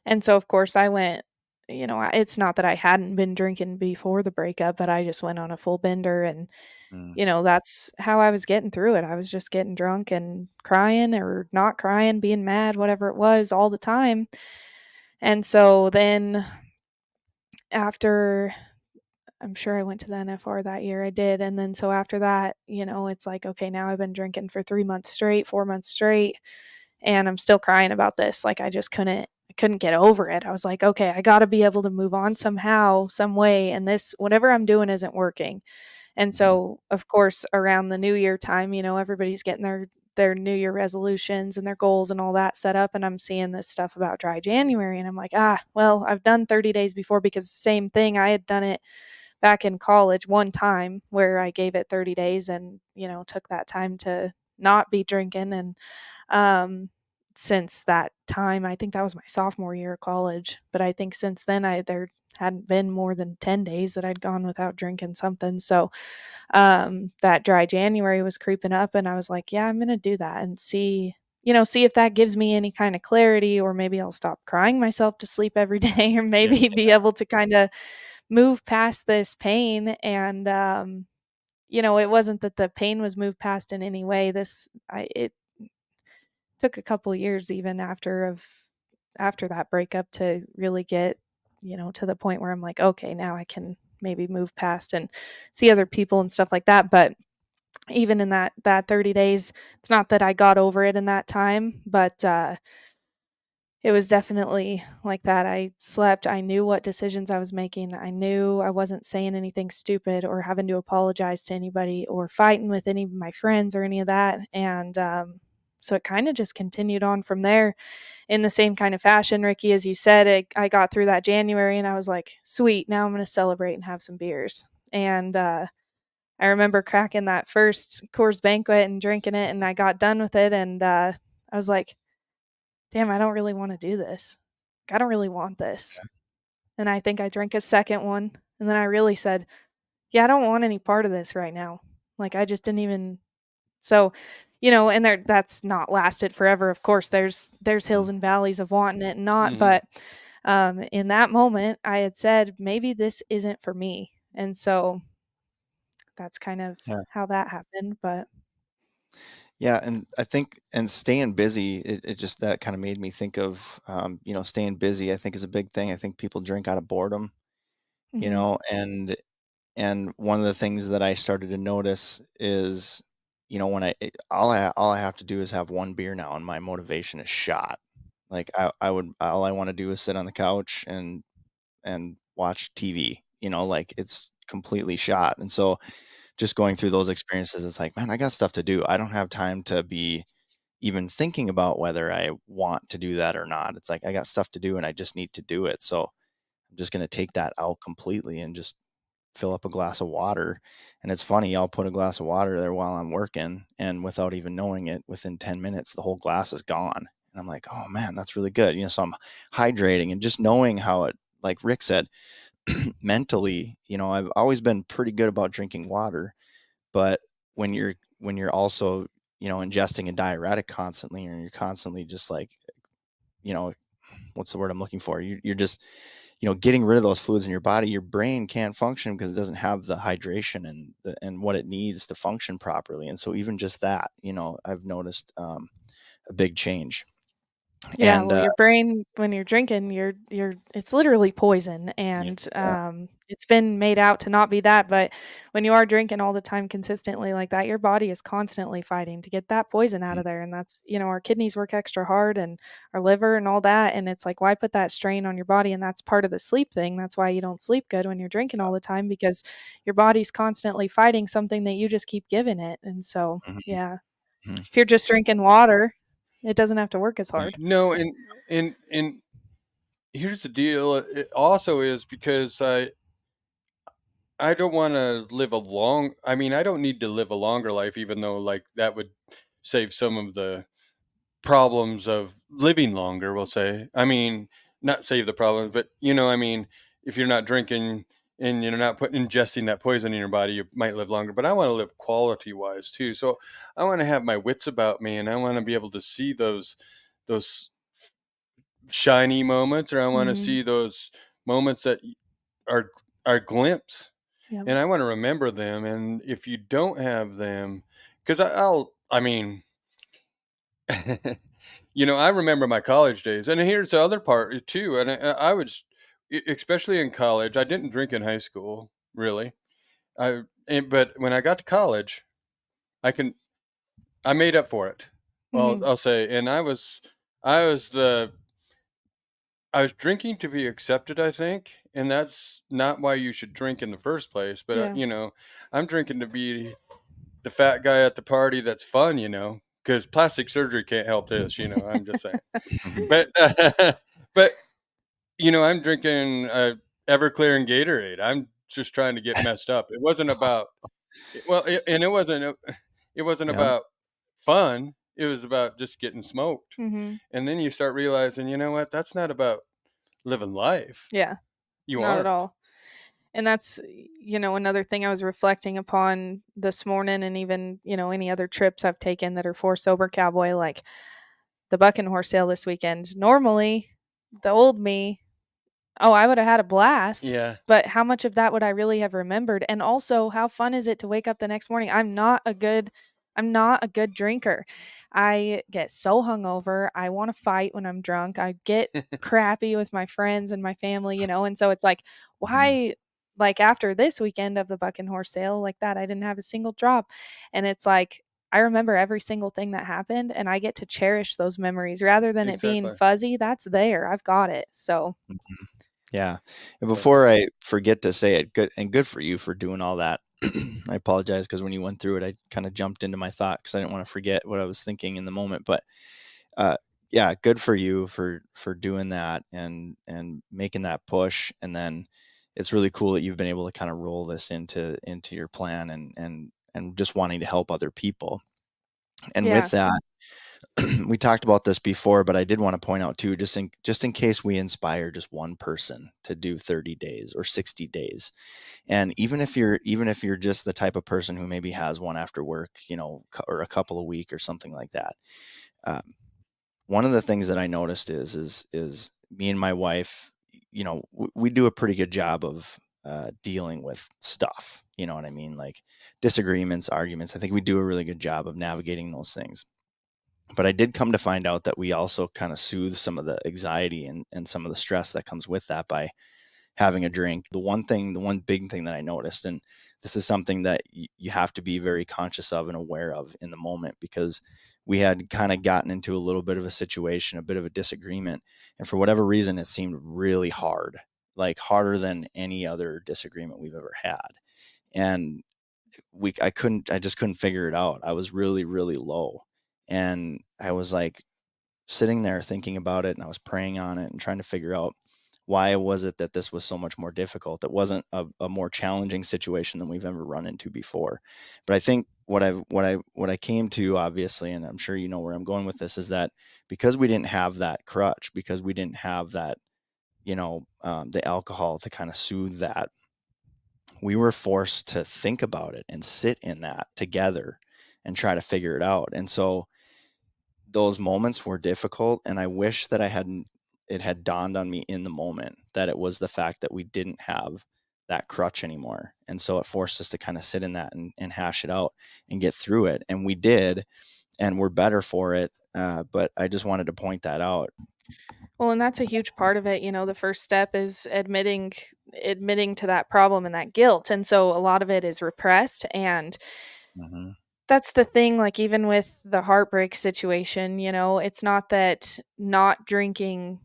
and so, of course, I went it's not that I hadn't been drinking before the breakup, but I just went on a full bender, and, Mm. that's how I was getting through it. I was just getting drunk and crying or not crying, being mad, whatever it was, all the time, and so then after I'm sure I went to the NFR that year, I did, and then so after that, it's like, okay, now I've been drinking for 3 months straight, 4 months straight, and I'm still crying about this, like, I couldn't get over it. I was like, "Okay, I gotta be able to move on somehow, some way, and this whatever I'm doing isn't working." And Mhm. so, of course, around the New Year time, everybody's getting their New Year resolutions and their goals and all that set up, and I'm seeing this stuff about dry January, and I'm like, well, I've done 30 days before because same thing, I had done it back in college one time where I gave it 30 days and, took that time to not be drinking. And um, since that time, I think that was my sophomore year of college, but I think since then there hadn't been more than 10 days that I'd gone without drinking something. So that dry January was creeping up, and I was like, yeah, I'm going to do that and see if that gives me any kind of clarity, or maybe I'll stop crying myself to sleep every day, or Yeah. maybe be able to kind of move past this pain. And it wasn't that the pain was moved past in any way. It took a couple years even after that breakup to really get, to the point where I'm like, okay, now I can maybe move past and see other people and stuff like that. But even in that 30 days, it's not that I got over it in that time, but it was definitely like that. I slept. I knew what decisions I was making. I knew I wasn't saying anything stupid or having to apologize to anybody or fighting with any of my friends or any of that. And so it kind of just continued on from there in the same kind of fashion, Ricky, as you said. I got through that January and I was like, sweet, now I'm going to celebrate and have some beers. And I remember cracking that first Coors Banquet and drinking it, and I got done with it. And I was like, damn, I don't really want to do this. I don't really want this. And I think I drank a second one. And then I really said, yeah, I don't want any part of this right now. Like, I just didn't even. So, and that's not lasted forever. Of course, there's hills Mhm. and valleys of wanting it and not. Mhm. But in that moment, I had said, maybe this isn't for me. And so that's kind of Yeah. how that happened. But Yeah, and I think and staying busy, it just that kind of made me think of, staying busy. I think is a big thing. I think people drink out of boredom, mhm, and one of the things that I started to notice is, when all I have to do is have one beer now, and my motivation is shot. Like I would all I want to do is sit on the couch and watch TV. Like it's completely shot. And so just going through those experiences, it's like, man, I got stuff to do. I don't have time to be even thinking about whether I want to do that or not. It's like I got stuff to do and I just need to do it. So I'm just going to take that out completely and just fill up a glass of water. And it's funny, I'll put a glass of water there while I'm working, and without even knowing it, within 10 minutes, the whole glass is gone. And I'm like, oh man, that's really good. So I'm hydrating and just knowing how it, like Rick said, mentally, I've always been pretty good about drinking water, but when you're also, ingesting a diuretic constantly, and you're constantly just like, you know, what's the word I'm looking for? You're just, getting rid of those fluids in your body. Your brain can't function because it doesn't have the hydration and what it needs to function properly. And so even just that, I've noticed a big change. yeah, And well, your brain when you're drinking, you're it's literally poison, yeah, and yeah, it's been made out to not be that, but when you are drinking all the time consistently like that, your body is constantly fighting to get that poison out mhm, of there. And that's, our kidneys work extra hard, and our liver and all that, and it's like, why put that strain on your body? And that's part of the sleep thing. That's why you don't sleep good when you're drinking all the time, because your body's constantly fighting something that you just keep giving it. And so, mhm, yeah, mhm, if you're just drinking water, it doesn't have to work as yeah, hard. No, and here's the deal. It also is because I don't want to live a long. I mean, I don't need to live a longer life, even though like that would save some of the problems of living longer. We'll say. I mean, not save the problems, but I mean, if you're not drinking and you're not ingesting that poison in your body, you might live longer. But I want to live quality wise too. So I want to have my wits about me, and I want to be able to see those shiny moments, or I want to Mhm. see those moments that are are glimpse, Yep. and I want to remember them. And if you don't have them, because I mean, I remember my college days, and here's the other part too. And I was, especially in college, I didn't drink in high school really. But when I got to college, I can I made up for it. Well, Mhm. I'll say, and I was the I was drinking to be accepted, I think, and that's not why you should drink in the first place. But Yeah. I'm drinking to be the fat guy at the party that's fun, because plastic surgery can't help this. I'm just saying. mhm, But but I'm drinking Everclear and Gatorade. I'm just trying to get messed up. It wasn't about well, and it wasn't yeah, about fun. It was about just getting smoked. Mm-hmm. And then you start realizing, you know what? That's not about living life. Yeah, You not at aren't. all. And that's, another thing I was reflecting upon this morning, and even, any other trips I've taken that are for sober cowboy, like the buck and horse sale this weekend. Normally, the old me, oh, I would have had a blast, Yeah. but how much of that would I really have remembered? And also, how fun is it to wake up the next morning? I'm not a good drinker. I get so hungover. I want to fight when I'm drunk. I get crappy with my friends and my family, and so it's like, Mhm. why, like after this weekend of the buck and horse sale like that, I didn't have a single drop. And it's like, I remember every single thing that happened, and I get to cherish those memories rather than it being Exactly. fuzzy. That's there. I've got it. So, Mhm. Yeah. And But before I forget to say it, good for you for doing all that. I apologize because when you went through it, I kind of jumped into my thought because I didn't want to forget what I was thinking in the moment. But uh, yeah, good for you for doing that and making that push. And then it's really cool that you've been able to kind of roll this into your plan and just wanting to help other people. And yeah. with that, we talked about this before, but I did want to point out too, just in case we inspire just one person to do 30 days or 60 days. And even if you're just the type of person who maybe has one after work, or a couple a week or something like that. Um, One of the things that I noticed is me and my wife, we do a pretty good job of dealing with stuff. You know what I mean? Like disagreements, arguments. I think we do a really good job of navigating those things. But I did come to find out that we also kind of soothe some of the anxiety and some of the stress that comes with that by having a drink. The one big thing that I noticed, and this is something that you have to be very conscious of and aware of in the moment, because we had kind of gotten into a little bit of a situation, a bit of a disagreement. And for whatever reason, it seemed really hard, like harder than any other disagreement we've ever had. And I just couldn't figure it out. I was really, really low. And I was like sitting there thinking about it, and I was praying on it and trying to figure out why was it that this was so much more difficult. It wasn't a more challenging situation than we've ever run into before. But I think what I came to, obviously, and I'm sure you know where I'm going with this, is that because we didn't have that crutch, because we didn't have that, the alcohol to kind of soothe that, we were forced to think about it and sit in that together and try to figure it out. And so those moments were difficult, and I wish that it had dawned on me in the moment that it was the fact that we didn't have that crutch anymore. And so it forced us to kind of sit in that and hash it out and get through it. And we did, and we're better for it. But I just wanted to point that out. Well, and that's a huge part of it. The first step is admitting to that problem and that guilt. And so a lot of it is repressed, and Hmm. that's the thing, like even with the heartbreak situation, it's not that not drinking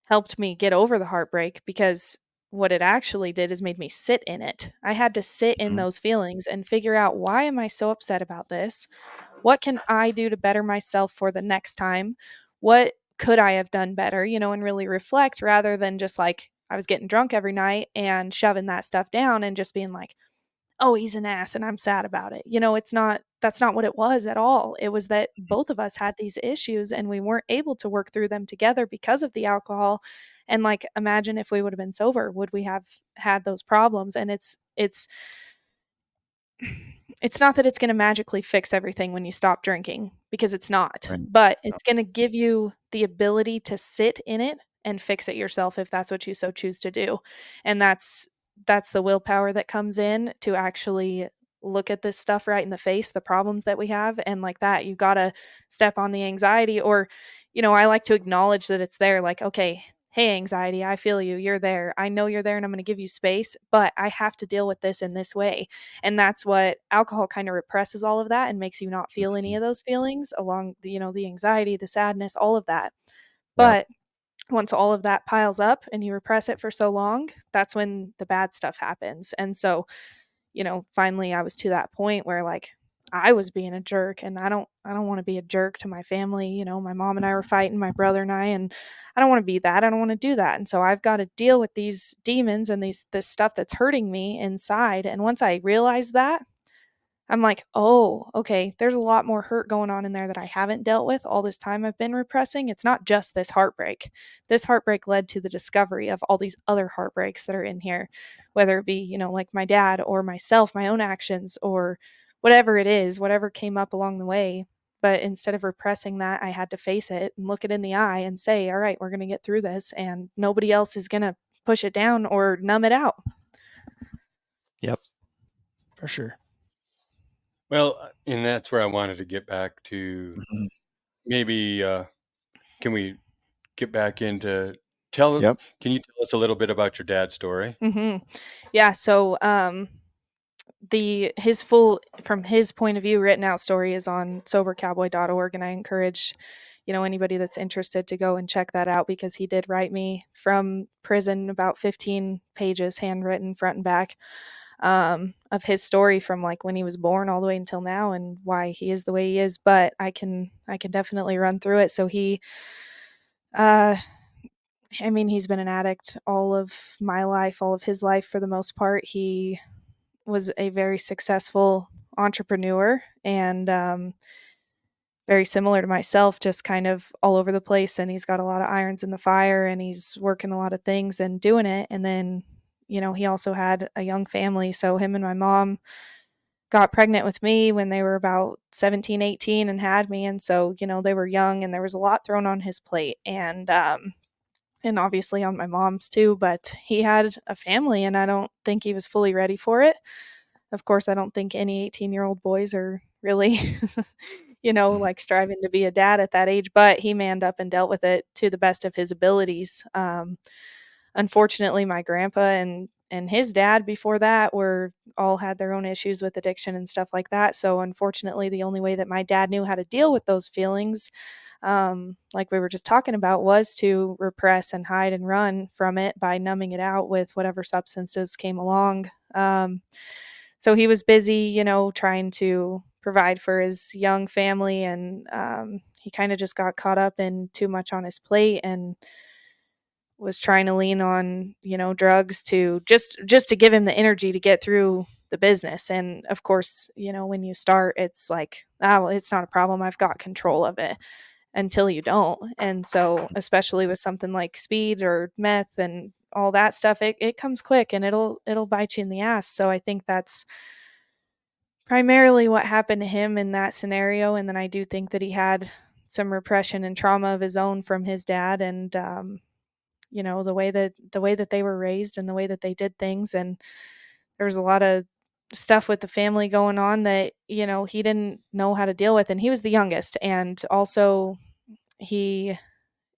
helped me get over the heartbreak, because what it actually did is made me sit in it. I had to sit in Hmm. those feelings and figure out, why am I so upset about this? What can I do to better myself for the next time? What could I have done better, and really reflect, rather than just like I was getting drunk every night and shoving that stuff down and just being like, oh, he's an ass and I'm sad about it. That's not what it was at all. It was that both of us had these issues and we weren't able to work through them together because of the alcohol. And like, imagine if we would have been sober, would we have had those problems? And it's not that it's going to magically fix everything when you stop drinking, because it's not, Right. but No. it's going to give you the ability to sit in it and fix it yourself if that's what you so choose to do. And that's the willpower that comes in to actually look at this stuff right in the face, the problems that we have. And like that, you got to step on the anxiety, or, I like to acknowledge that it's there. Like, okay, hey, anxiety, I feel you. You're there. I know you're there, and I'm going to give you space, but I have to deal with this in this way. And that's what alcohol kind of represses, all of that, and makes you not feel any Mhm. of those feelings, along the anxiety, the sadness, all of that. Yep. But once all of that piles up and you repress it for so long, that's when the bad stuff happens. And so, finally I was to that point where like I was being a jerk, and I don't want to be a jerk to my family. My mom and I were fighting, my brother and I, and I don't want to be that. I don't want to do that. And so I've got to deal with these demons and this stuff that's hurting me inside. And once I realized that, I'm like, oh, okay, there's a lot more hurt going on in there that I haven't dealt with all this time I've been repressing. It's not just this heartbreak. This heartbreak led to the discovery of all these other heartbreaks that are in here, whether it be, like my dad or myself, my own actions, or whatever it is, whatever came up along the way. But instead of repressing that, I had to face it and look it in the eye and say, all right, we're going to get through this, and nobody else is going to push it down or numb it out. Yep, for sure. Well, and that's where I wanted to get back to. Mhm. Maybe can we get back into tell? Yep. Can you tell us a little bit about your dad's story? Yeah. So, the his full from his point of view written out story is on sobercowboy.org, and I encourage anybody that's interested to go and check that out, because he did write me from prison about 15 pages handwritten front and back, of his story from like when he was born all the way until now, and why he is the way he is. But I can definitely run through it. So uh he's been an addict all of my life, all of his life for the most part. He was a very successful entrepreneur, and very similar to myself, just kind of all over the place. And he's got a lot of irons in the fire, and he's working a lot of things and doing it. And then, he also had a young family. So him and my mom got pregnant with me when they were about 17, 18, and had me. And so, they were young, and there was a lot thrown on his plate. And obviously on my mom's too, but he had a family, and I don't think he was fully ready for it. Of course, I don't think any 18-year-old boys are really, Mhm. like striving to be a dad at that age, but he manned up and dealt with it to the best of his abilities. Unfortunately, my grandpa and his dad before that were all had their own issues with addiction and stuff like that. So unfortunately, the only way that my dad knew how to deal with those feelings, like we were just talking about, was to repress and hide and run from it by numbing it out with whatever substances came along. So he was busy, trying to provide for his young family, and he kind of just got caught up in too much on his plate, and was trying to lean on, drugs to just to give him the energy to get through the business. And of course, when you start, it's like, oh, well, it's not a problem. I've got control of it, until you don't. And so, especially with something like speed or meth and all that stuff, it comes quick, and it'll bite you in the ass. So I think that's primarily what happened to him in that scenario. And then I do think that he had some repression and trauma of his own from his dad, and the way that they were raised and the way that they did things. And there was a lot of stuff with the family going on that he didn't know how to deal with. And he was the youngest, and also he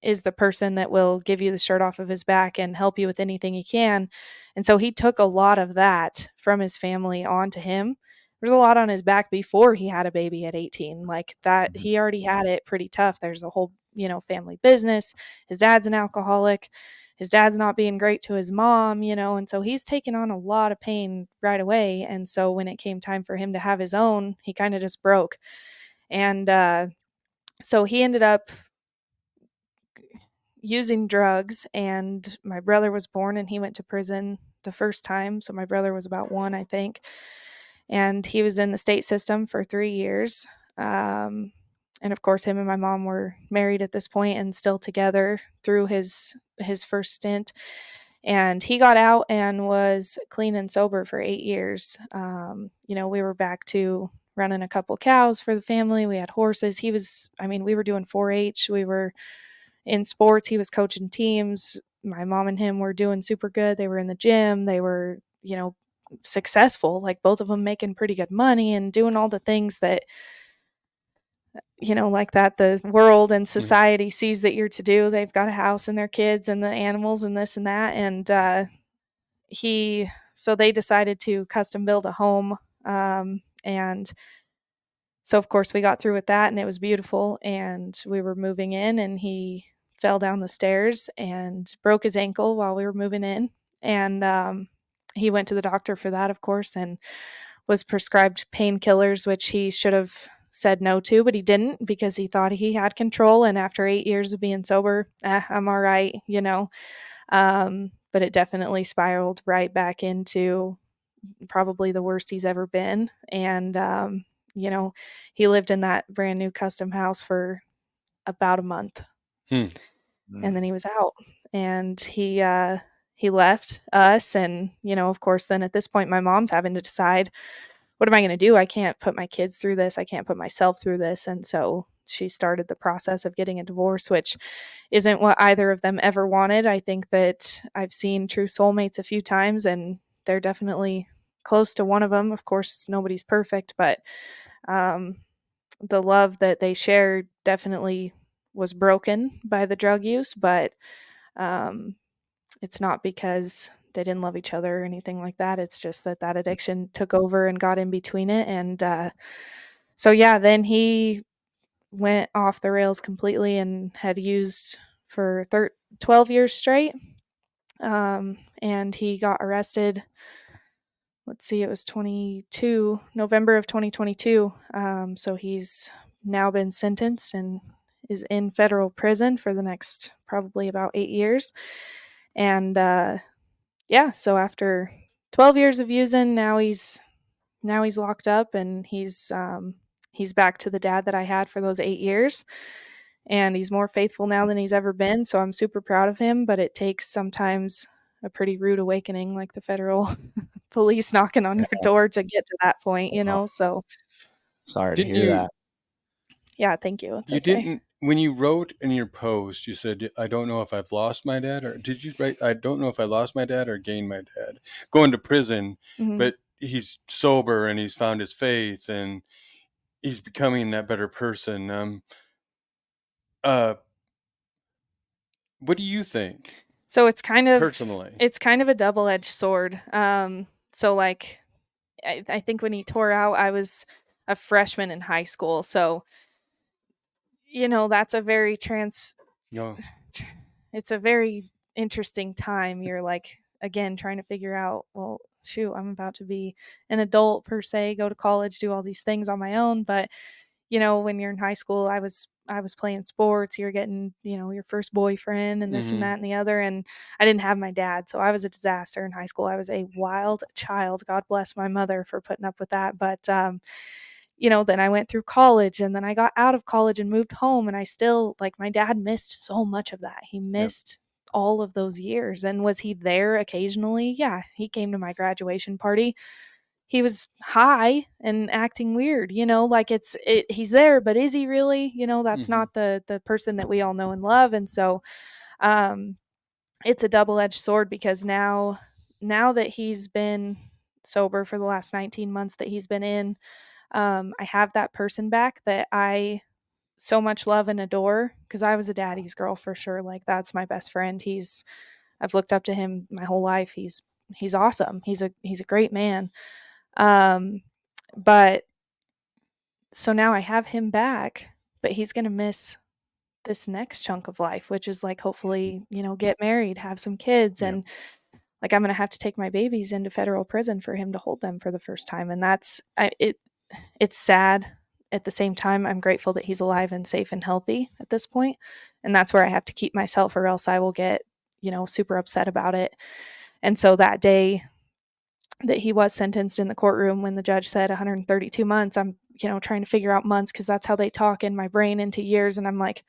is the person that will give you the shirt off of his back and help you with anything he can. And so he took a lot of that from his family onto him. There's a lot on his back before he had a baby at 18. Like that, Mhm. he already had it pretty tough. There's a whole, family business. His dad's an alcoholic. His dad's not being great to his mom, and so he's taken on a lot of pain right away. And so when it came time for him to have his own, he kind of just broke. And so he ended up using drugs, and my brother was born, and he went to prison the first time. So my brother was about 1, I think, and he was in the state system for 3 years. Um, and of course, him and my mom were married at this point and still together through his first stint. And he got out and was clean and sober for 8 years. We were back to running a couple cows for the family. We had horses. We were doing 4-H. We were in sports. He was coaching teams. My mom and him were doing super good. They were in the gym. They were, successful, like both of them making pretty good money and doing all the things that, like that the world and Mhm. society sees that you're to do. They've got a house and their kids and the animals and this and that. And he, so they decided to custom build a home. And so of course we got through with that, and it was beautiful, and we were moving in, and he fell down the stairs and broke his ankle while we were moving in. And he went to the doctor for that, of course, and was prescribed painkillers, which he should have said no to, but he didn't, because he thought he had control. And after 8 years of being sober, I'm all right. But it definitely spiraled right back into probably the worst he's ever been. And, you know, he lived in that brand new custom house for about a month, Hmm. and then he was out. And he left us, and, you know, of course, then at this point, my mom's having to decide, what am I gonna do? I can't put my kids through this. I can't put myself through this. And so she started the process of getting a divorce, which isn't what either of them ever wanted. I think that I've seen true soulmates a few times, and they're definitely close to one of them. Of course, nobody's perfect, but um, the love that they shared definitely was broken by the drug use. But um, it's not because they didn't love each other or anything like that. It's just that that addiction took over and got in between it. And so, yeah, then he went off the rails completely and had used for 12 years straight. And he got arrested. Let's see, it was November of 2022. So he's now been sentenced and is in federal prison for the next probably about 8 years. And yeah, so after 12 years of using, now he's locked up, and he's back to the dad that I had for those 8 years, and he's more faithful now than he's ever been. So I'm super proud of him, but it takes sometimes a pretty rude awakening, like the federal police knocking on your door to get to that point, you Oh, know. So sorry to Didn't hear you? that. yeah, thank you. It's You okay. didn't when you wrote in your post. You said, "I don't know if I've lost my dad," or did you write, "I don't know if I lost my dad or gained my dad"? Going to prison, Hmm. but he's sober and he's found his faith and he's becoming that better person. Uh, what do you think So personally? it's kind of a double edged sword. So like I think when he tore out, I was a freshman in high school. So, you know, that's a very No. it's a very interesting time. You're like, again, trying to figure out, well, shoot, I'm about to be an adult per se, go to college, do all these things on my own. But, you know, when you're in high school, I was playing sports, you're getting, you know, your first boyfriend and this and Mm-hmm. that and the other. And I didn't have my dad. So I was a disaster in high school. I was a wild child. God bless my mother for putting up with that. But you know, then I went through college, and then I got out of college and moved home, and I still, like, my dad missed so much of that. He Yep. missed all of those years. And was he there occasionally? Yeah, he came to my graduation party. He was high and acting weird, you know, like he's there, but is he really? You know, that's Mm-hmm. not the person that we all know and love. And so um it's a double-edged sword, because now that he's been sober for the last 19 months that he's been in, I have that person back that I so much love and adore, because I was a daddy's girl for sure. Like, that's my best friend. I've looked up to him my whole life. He's awesome. He's a great man. Um, but so now I have him back, but he's gonna miss this next chunk of life, which is like, hopefully, you know, get married, have some kids, Yep. and like, I'm gonna have to take my babies into federal prison for him to hold them for the first time. And it's sad. At the same time, I'm grateful that he's alive and safe and healthy at this point. And that's where I have to keep myself, or else I will get, you know, super upset about it. And so that day that he was sentenced in the courtroom, when the judge said 132 months, I'm, you know, trying to figure out months, because that's how they talk in my brain into years. And I'm like,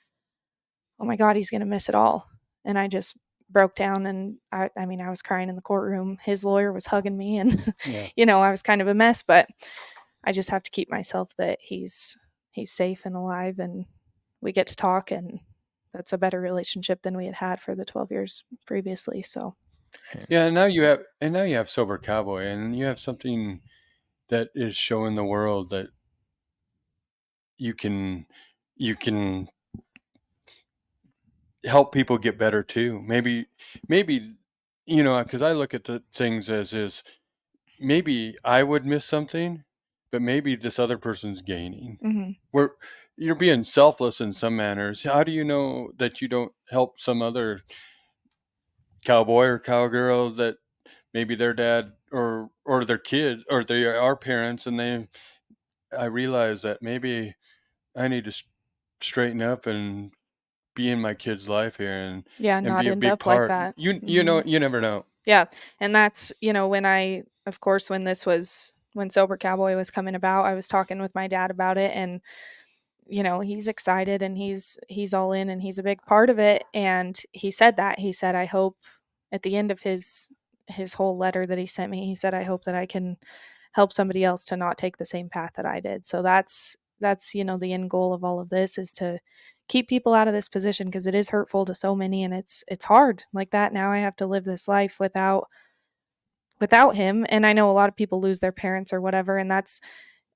oh my God, he's going to miss it all. And I just broke down, and I mean, I was crying in the courtroom. His lawyer was hugging me, and, Yeah. you know, I was kind of a mess, but I just have to keep myself that he's safe and alive, and we get to talk, and that's a better relationship than we had had for the 12 years previously. So, Yeah. And now you have sober cowboy, and you have something that is showing the world that you can you can help people get better too. Maybe because I look at the things as is, maybe I would miss something, but maybe this other person's gaining. mhm. Where you're being selfless in some manners. How do you know that you don't help some other cowboy or cowgirl that maybe their dad or their kids or they are parents, and I realize that maybe I need to straighten up and be in my kid's life here and Yeah, be not a end big up like part. that. You know Mhm. you never know. Yeah. And that's, of course, when Sober Cowboy was coming about, I was talking with my dad about it, and he's excited, and he's all in, and he's a big part of it. And he said that. He said, I hope, at the end of his whole letter that he sent me, he said, I hope that I can help somebody else to not take the same path that I did. So that's the end goal of all of this, is to keep people out of this position, because it is hurtful to so many, and it's hard like that. Now I have to live this life without him, and I know a lot of people lose their parents or whatever, and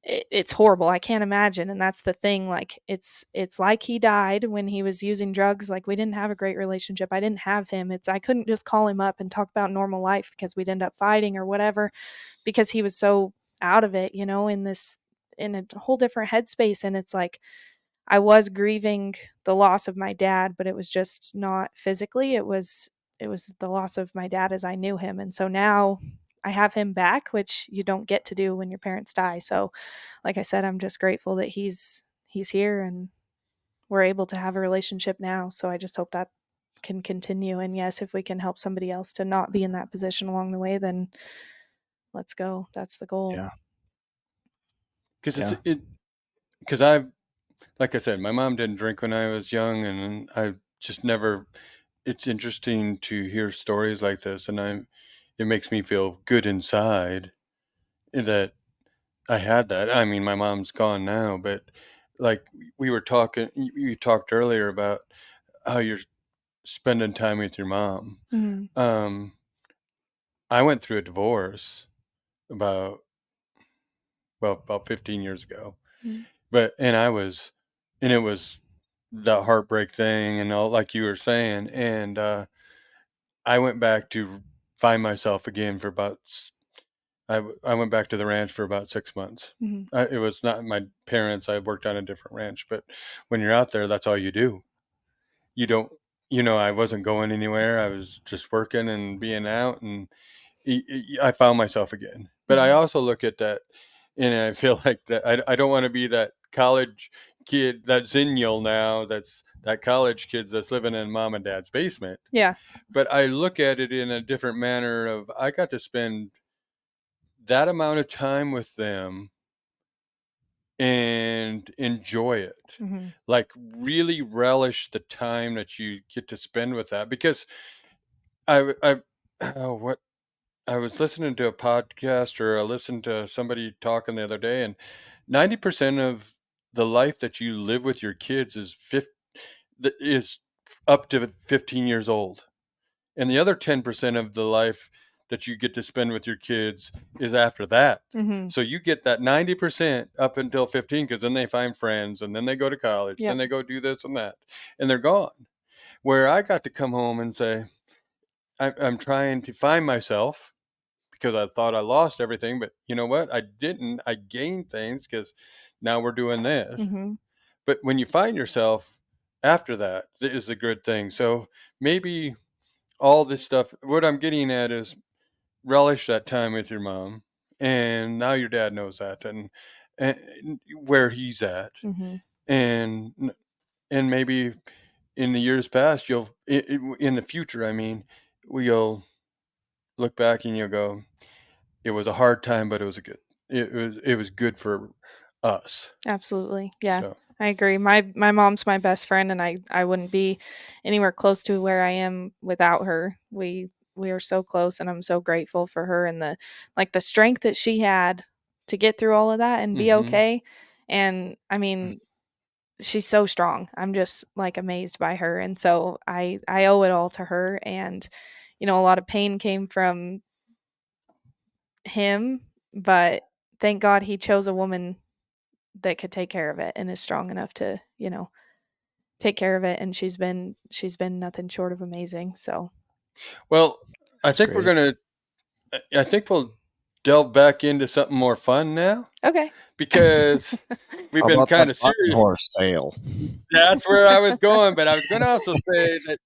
it's horrible. I can't imagine. And that's the thing. Like, it's like he died when he was using drugs. Like, we didn't have a great relationship. I didn't have him. I couldn't just call him up and talk about normal life, because we'd end up fighting or whatever, because he was so out of it, in a whole different headspace. And it's like, I was grieving the loss of my dad, but it was just not physically. It was the loss of my dad as I knew him. And so now I have him back, which you don't get to do when your parents die. So, like I said, I'm just grateful that he's here, and we're able to have a relationship now. So I just hope that can continue. And yes, if we can help somebody else to not be in that position along the way, then let's go. That's the goal. Yeah. Because Yeah. because I, like I said, my mom didn't drink when I was young, and I just never. It's interesting to hear stories like this, and it makes me feel good inside that I had that. I mean, my mom's gone now, but like we were talking, you talked earlier about how you're spending time with your mom. Mhm. Um, I went through a divorce about, well, about 15 years ago, Mhm. and it was the heartbreak thing and all, like you were saying. And I went back to find myself again for I went back to the ranch for about 6 months. Mhm. It was not my parents. I worked on a different ranch, but when you're out there, that's all you do. You don't, I wasn't going anywhere. I was just working and being out, and I found myself again. But I Mhm. also look at that, and I feel like that I don't want to be that college kid, that Zennial now, that's that college kids that's living in mom and dad's basement. Yeah. But I look at it in a different manner of I got to spend that amount of time with them and enjoy it. Mhm. Like, really relish the time that you get to spend with that, because I oh, what I was listening to a podcast, or I listened to somebody talking the other day, and 90% of the life that you live with your kids is up to 15 years old. And the other 10% of the life that you get to spend with your kids is after that. Mhm. So you get that 90% up until 15, because then they find friends, and then they go to college, then Yep. they go do this and that, and they're gone. Where I got to come home and say, I'm trying to find myself, because I thought I lost everything, but you know what? I didn't. I gained things, because now we're doing this. Mhm. But when you find yourself after that, that is a good thing. So maybe all this stuff, what I'm getting at is relish that time with your mom. And now your dad knows that, and where he's at. Mhm. And, and maybe in the years past, in the future, I mean, you'll look back and you'll go, it was a hard time, but it was good for us. Absolutely. Yeah. So, I agree. My mom's my best friend, and I wouldn't be anywhere close to where I am without her. We are so close, and I'm so grateful for her, and the strength that she had to get through all of that and be hmm okay. And I mean, she's so strong. I'm just like amazed by her. And so I owe it all to her. And a lot of pain came from him, but thank God he chose a woman that could take care of it and is strong enough to, take care of it. And she's been nothing short of amazing. So, well, I That's think we're great. gonna. I think we'll delve back into something more fun now, okay. because we've How been about that kind of bucking serious. horse sale? That's where I was going, but I was going to also say that,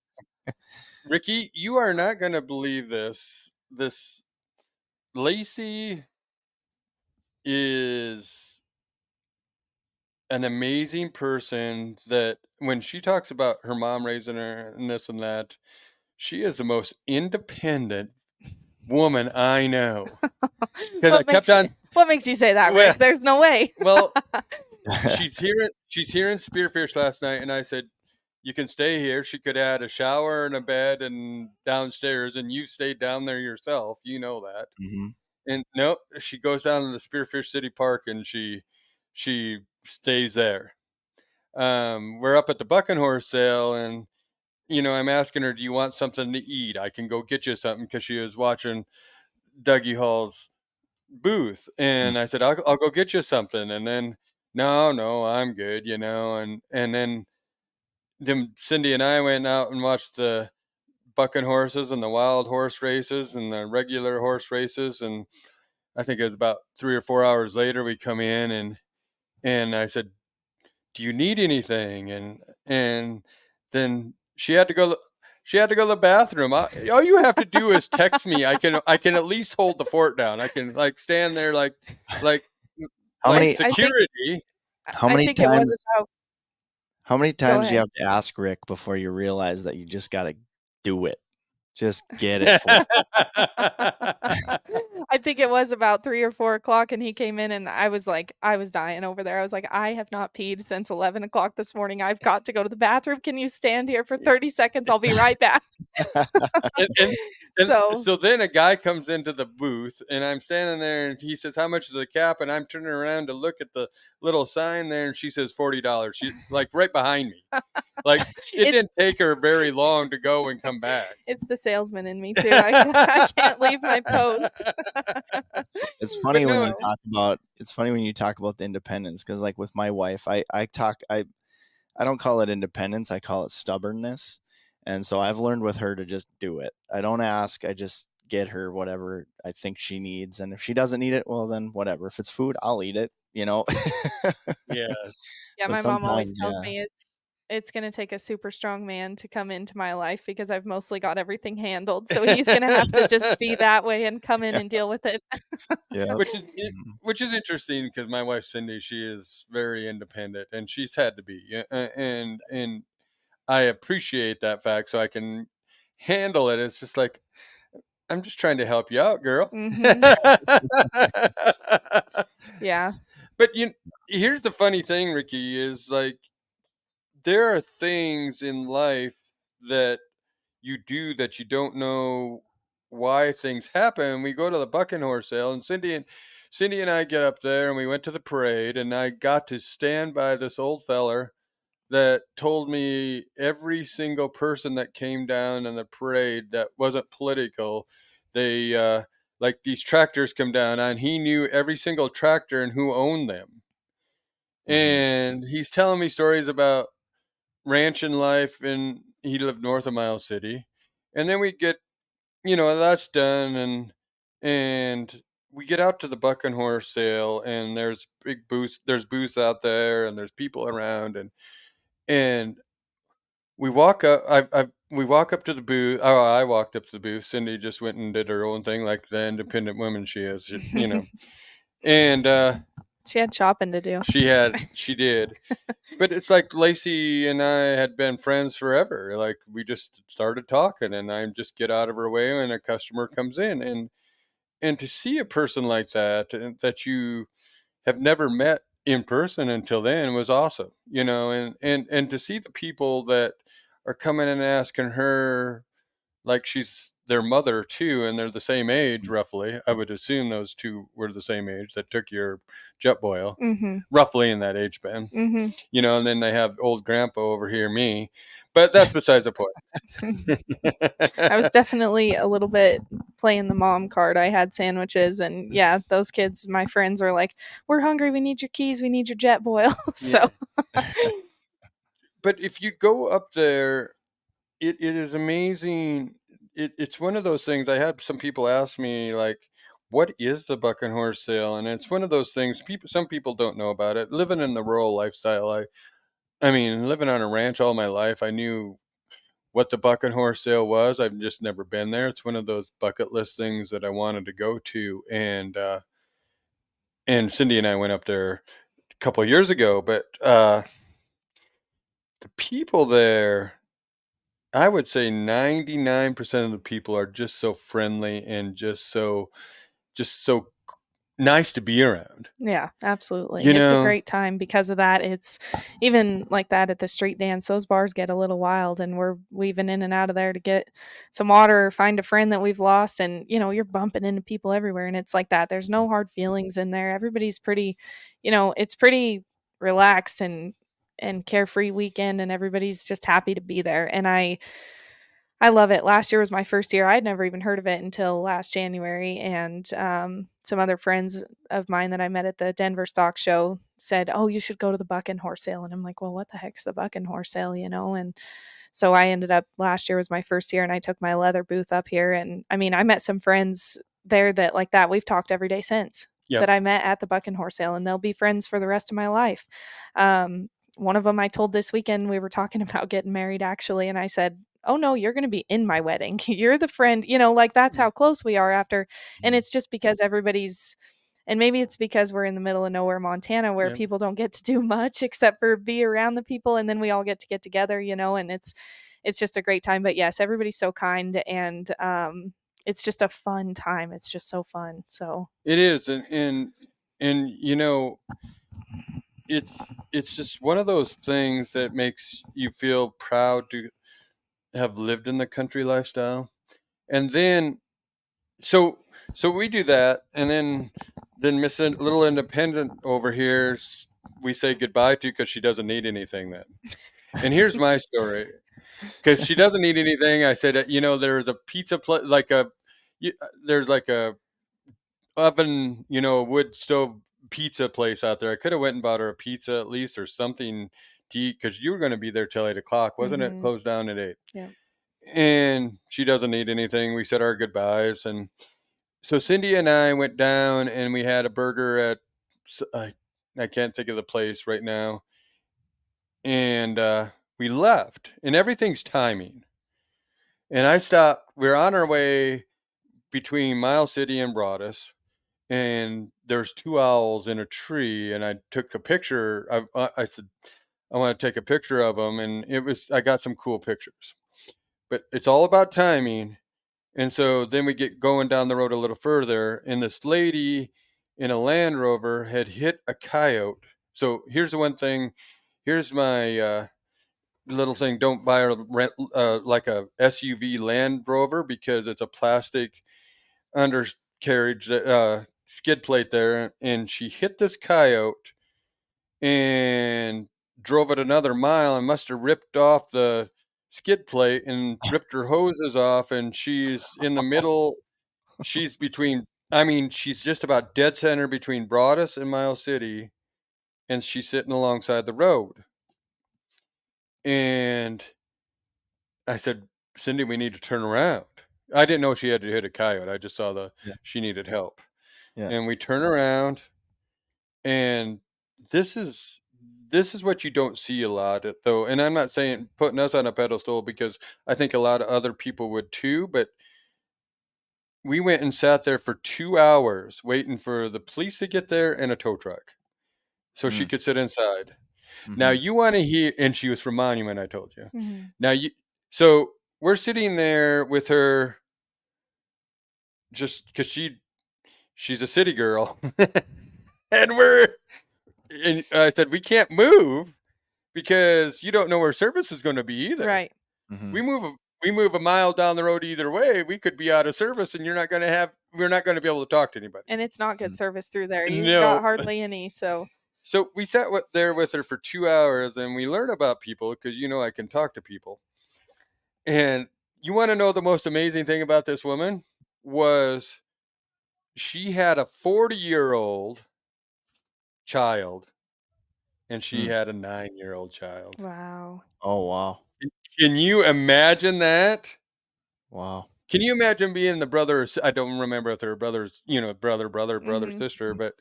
Ricky, you are not going to believe this. This Lacey is an amazing person, that when she talks about her mom raising her and this and that, she is the most independent woman I know. Because I kept on. What makes you say that, Well, Rick? There's no way. well, she's here in Spearfish last night, and I said, you can stay here. She could add a shower and a bed and downstairs, and you stayed down there yourself. You know that. Hmm. And no, she goes down to the Spearfish City Park and she stays there. We're up at the Buck and Horse sale, and I'm asking her, "Do you want something to eat? I can go get you something," because she was watching Dougie Hall's booth, and I said, "I'll go get you something," and then no, I'm good, and then Cindy and I went out and watched the bucking horses and the wild horse races and the regular horse races, and I think it was about 3 or 4 hours later we come in, and I said, "Do you need anything?" And then she had to go to the bathroom. All you have to do is text me. I can at least hold the fort down. I can like stand there like How like many I think security. how I many think it was times about. how many Go times do you ahead. have to ask Rick before you realize that you just gotta do it? Just get it for I think it was about 3 or 4 o'clock, and he came in, and I was dying over there. I was like, I have not peed since 11 o'clock this morning. I've got to go to the bathroom. Can you stand here for 30 seconds? I'll be right back. and, and and So so then a guy comes into the booth, and I'm standing there, and he says, "How much is a cap?" And I'm turning around to look at the little sign there, and she says $40. She's like right behind me. Like it didn't it's take her very long to go and come back. it's the salesman in me too. I can't leave my post. It's But funny when you So talk about the independence, because like with my wife, I don't call it independence, I call it stubbornness. And so I've learned with her to just do it. I don't ask, I just get her whatever I think she needs. And if she doesn't need it, well then whatever. If it's food, I'll eat it. yeah, yeah, But my mom always sometimes, tells yeah. me it's gonna take a super strong man to come into my life because I've mostly got everything handled. So he's gonna have to just be that way and come in Yeah. and deal with it. Yeah. which is Mhm. which is interesting because my wife Cindy, she is very independent, and she's had to be, and I appreciate that fact, so I can handle it. It's just like I'm just trying to help you out, girl. Mhm. Yeah. But here's the funny thing, Ricky, is like there are things in life that you do that you don't know why things happen. We go to the bucking horse sale, and Cindy and I get up there, and we went to the parade, and I got to stand by this old feller that told me every single person that came down in the parade that wasn't political. They like these tractors come down, and he knew every single tractor and who owned them. Mhm. And he's telling me stories about ranching life, and he lived north of Miles City. And then we get, that's done, and we get out to the buck and horse sale, and there's booths out there, and there's people around, and we walk up. We walk up to the booth. Oh, I walked up to the booth. Cindy just went and did her own thing, like the independent woman she is. And She had shopping to do. she did. But it's like Lacey and I had been friends forever. Like we just started talking, and I just get out of her way when a customer comes in, and to see a person like that, that you have never met in person until then, was awesome. And to see the people that are coming and asking her like she's their mother too, and they're the same age roughly. I would assume those two were the same age that took your jet boil, Mhm. roughly in that age span. Mhm. And then they have old grandpa over here, me. But that's besides the point. I was definitely a little bit playing the mom card. I had sandwiches, and yeah, those kids, my friends, were like, "We're hungry. We need your keys. We need your jet boil." So, Yeah. But if you go up there, it is amazing. It's one of those things. I had some people ask me like, "What is the buck and horse sale?" And it's one of those things. Some people don't know about it. Living in the rural lifestyle, I mean, living on a ranch all my life, I knew what the buck and horse sale was. I've just never been there. It's one of those bucket list things that I wanted to go to, and Cindy and I went up there a couple of years ago. But the people there, I would say 99% of the people are just so friendly and just so nice to be around. Yeah, absolutely. You It's a know? great time because of that. It's even like that at the street dance, those bars get a little wild and we're weaving in and out of there to get some water or find a friend that we've lost. And, you're bumping into people everywhere. And it's like that. There's no hard feelings in there. Everybody's pretty, it's pretty relaxed and carefree weekend and everybody's just happy to be there. And I love it. Last year was my first year. I'd never even heard of it until last January, and some other friends of mine that I met at the Denver Stock Show said, "Oh, you should go to the Buck and Horse Sale." And I'm like, "Well, what the heck's the Buck and Horse Sale?" And so I ended up last year was my first year, and I took my leather booth up here, and I mean, I met some friends there that like that we've talked every day since that Yep. I met at the Buck and Horse Sale, and they'll be friends for the rest of my life. Um, one of them I told this weekend we were talking about getting married actually, and I said, "Oh no, you're going to be in my wedding. You're the friend, like that's how close we are after." And Mhm. it's just because everybody's and maybe it's because we're in the middle of nowhere, Montana, where Yep. people don't get to do much except for be around the people and then we all get together, and it's just a great time. But yes, everybody's so kind and it's just a fun time. It's just so fun. So, It is, and it's just one of those things that makes you feel proud to have lived in the country lifestyle. And then so so we do that, and then Little Independent over here, we say goodbye to because she doesn't need anything then. And here's my story, because she doesn't need anything. I said, there's a pizza like there's like a oven, wood stove pizza place out there. I could have went and bought her a pizza at least, or something to eat, because you were going to be there till 8 o'clock, wasn't it? mhm. Closed down at 8. Yeah. And she doesn't need anything. We said our goodbyes, and so Cindy and I went down and we had a burger at I can't think of the place right now, and we left, and everything's timing. And I stopped. We're on our way between Miles City and Broadus, and there's two owls in a tree, and I took a picture. I said I want to take a picture of them, and I got some cool pictures. But it's all about timing. And so then we get going down the road a little further, and this lady in a Land Rover had hit a coyote. So here's the one thing. Here's my little thing: don't buy or rent like a SUV Land Rover, because it's a plastic undercarriage, skid plate there, and she hit this coyote and drove it another mile and must have ripped off the skid plate and ripped her hoses off, and she's in the middle. She's between, I mean, she's just about dead center between Broadus and Miles City, and she's sitting alongside the road. And I said, Cindy, we need to turn around. I didn't know she had to hit a coyote. I just saw Yeah. she needed help. Yeah. And we turn around, and this is this is what you don't see a lot, though. And I'm not saying putting us on a pedestal, because I think a lot of other people would too, but we went and sat there for 2 hours waiting for the police to get there and a tow truck, so she Mm. could sit inside. Now Mhm. you want to hear, and she was from Monument, I told you. Mhm. Now so we're sitting there with her, just because she's a city girl, and and I said we can't move because you don't know where service is going to be either. Right. We Mhm. move a, we move a mile down the road either way, we could be out of service, and we're not going to be able to talk to anybody. And it's not good Mhm. service through there. You've got No. hardly any, so So we sat there with her for 2 hours, and we learned about people, because I can talk to people. And you want to know the most amazing thing about this woman was she had a 40-year-old child, and she Mm. had a 9-year-old child. wow. Oh, wow. Can you imagine that? Wow. Can you imagine being the brother? I don't remember if they're brothers, brother, Mhm. sister, but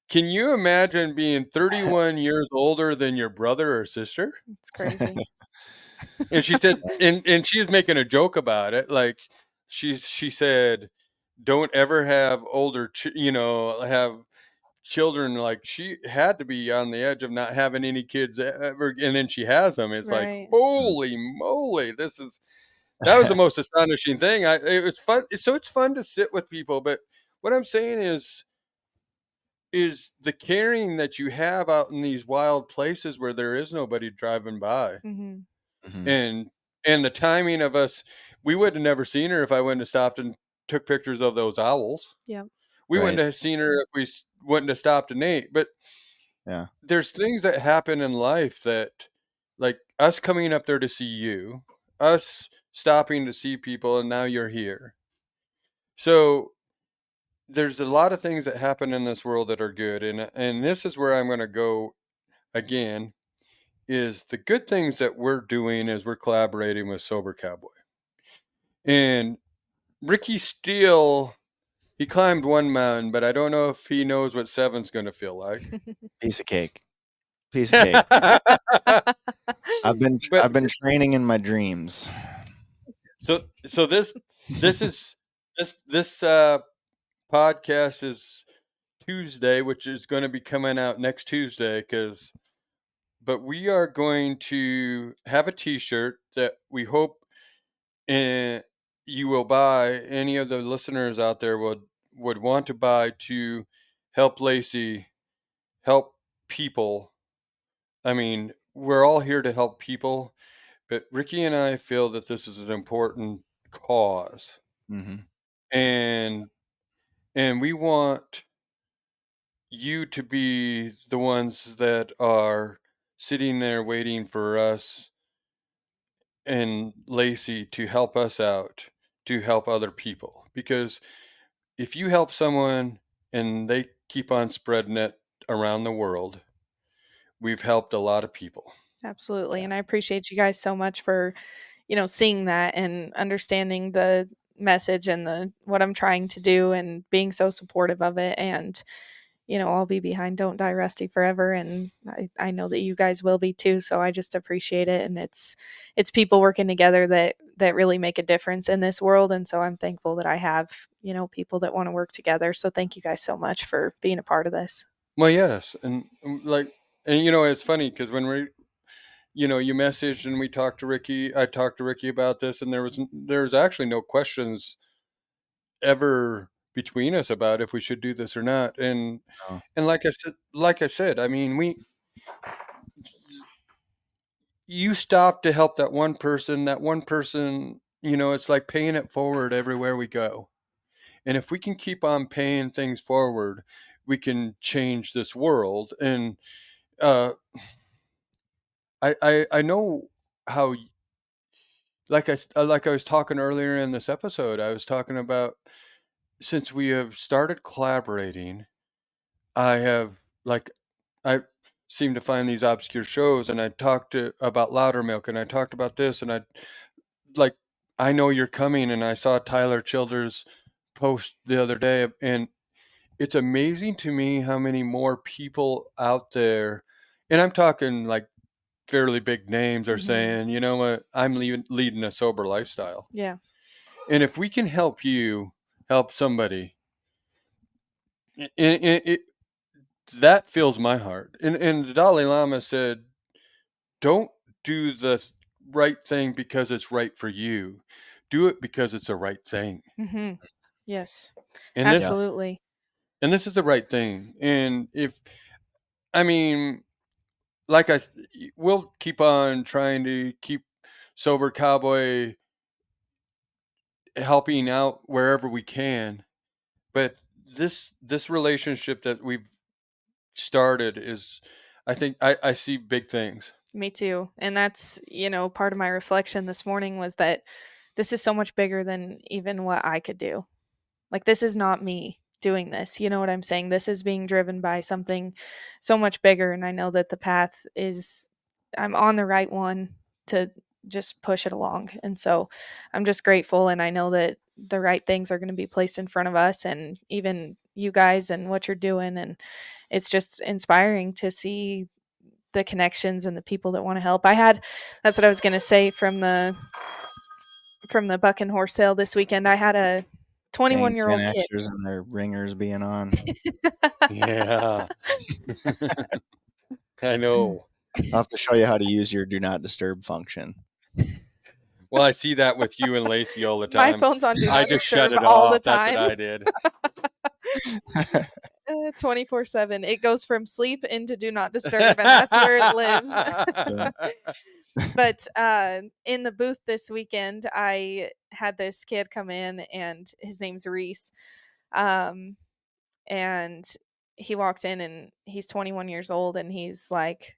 can you imagine being 31 years older than your brother or sister? It's crazy. And she said, and she was making a joke about it, like she said, don't ever have older, have children, like she had to be on the edge of not having any kids ever, and then she has them. It's like, Right. holy moly, that was the most astonishing thing. It was fun. So it's fun to sit with people, but what I'm saying is the caring that you have out in these wild places where there is nobody driving by, Mhm. Mhm. and the timing of us. We would have never seen her if I wouldn't have stopped and took pictures of those owls. Yep. We wouldn't Right. have seen her if wouldn't have stopped and ate. But Yeah. there's things that happen in life that, like us coming up there to see you, us stopping to see people, and now you're here. So there's a lot of things that happen in this world that are good, and this is where I'm going to go again. Is the good things that we're doing is we're collaborating with Sober Cowboy, and Ricky Steele. He climbed one mountain, but I don't know if he knows what seven's going to feel like. Piece of cake. Piece of cake. But I've been training in my dreams. so this is this podcast is Tuesday, which is going to be coming out next Tuesday, but we are going to have a T-shirt that we hope you will buy. Any of the listeners out there would want to buy to help Lacey, help people. I mean, we're all here to help people, but Ricky and I feel that this is an important cause, Mhm. and we want you to be the ones that are sitting there waiting for us and Lacey to help us out, to help other people. Because if you help someone and they keep on spreading it around the world, we've helped a lot of people. Absolutely. Yeah. And I appreciate you guys so much for, seeing that and understanding the message and the what I'm trying to do and being so supportive of it. And, I'll be behind Don't Die Rusty forever. And I know that you guys will be too. So I just appreciate it. And it's people working together that really make a difference in this world. And so I'm thankful that I have, people that want to work together. So thank you guys so much for being a part of this. Well, yes. And it's funny because when you messaged and we talked to Ricky, I talked to Ricky about this, and there was actually no questions ever between us about if we should do this or not. Oh. And like I said, I mean, you stop to help that one person, it's like paying it forward everywhere we go. And if we can keep on paying things forward, we can change this world. And uh, I know how, like I was talking earlier in this episode, I was talking about, since we have started collaborating, I have, like, I seem to find these obscure shows, and I talked about Loudermilk, and I talked about this, and like, I know you're coming, and I saw Tyler Childers post the other day, and it's amazing to me how many more people out there, and I'm talking like fairly big names, are Hmm. saying, you know what, I'm leading a sober lifestyle. Yeah. And if we can help you help somebody, it that fills my heart. And the Dalai Lama said, don't do the right thing because it's right for you. Do it because it's the right thing. Hmm. Yes. And this Yeah. Absolutely. and this is the right thing. And if I mean, like we'll keep on trying to keep Sober Cowboy helping out wherever we can. But this relationship that we've started is, I think I see big things. Me too. And that's, part of my reflection this morning was that this is so much bigger than even what I could do. Like, this is not me doing this. You know what I'm saying? This is being driven by something so much bigger. And I know that I'm on the right one to just push it along. And so I'm just grateful. And I know that the right things are going to be placed in front of us and even you guys and what you're doing. And it's just inspiring to see the connections and the people that want to help. That's what I was going to say from the buck and horse sale this weekend. I had a Dang, 21-year-old Gen kid. Xers and their ringers being on. Yeah. I know. I'll have to show you how to use your do not disturb function. Well, I see that with you and Lacey all the My time. phone's on do I not just shut disturb it all the off. That's what time. I did. 24/7. It goes from sleep into do not disturb, and that's where it lives. But in the booth this weekend, I had this kid come in, and his name's Reese. Um, and he walked in, and he's 21 years old, and he's like,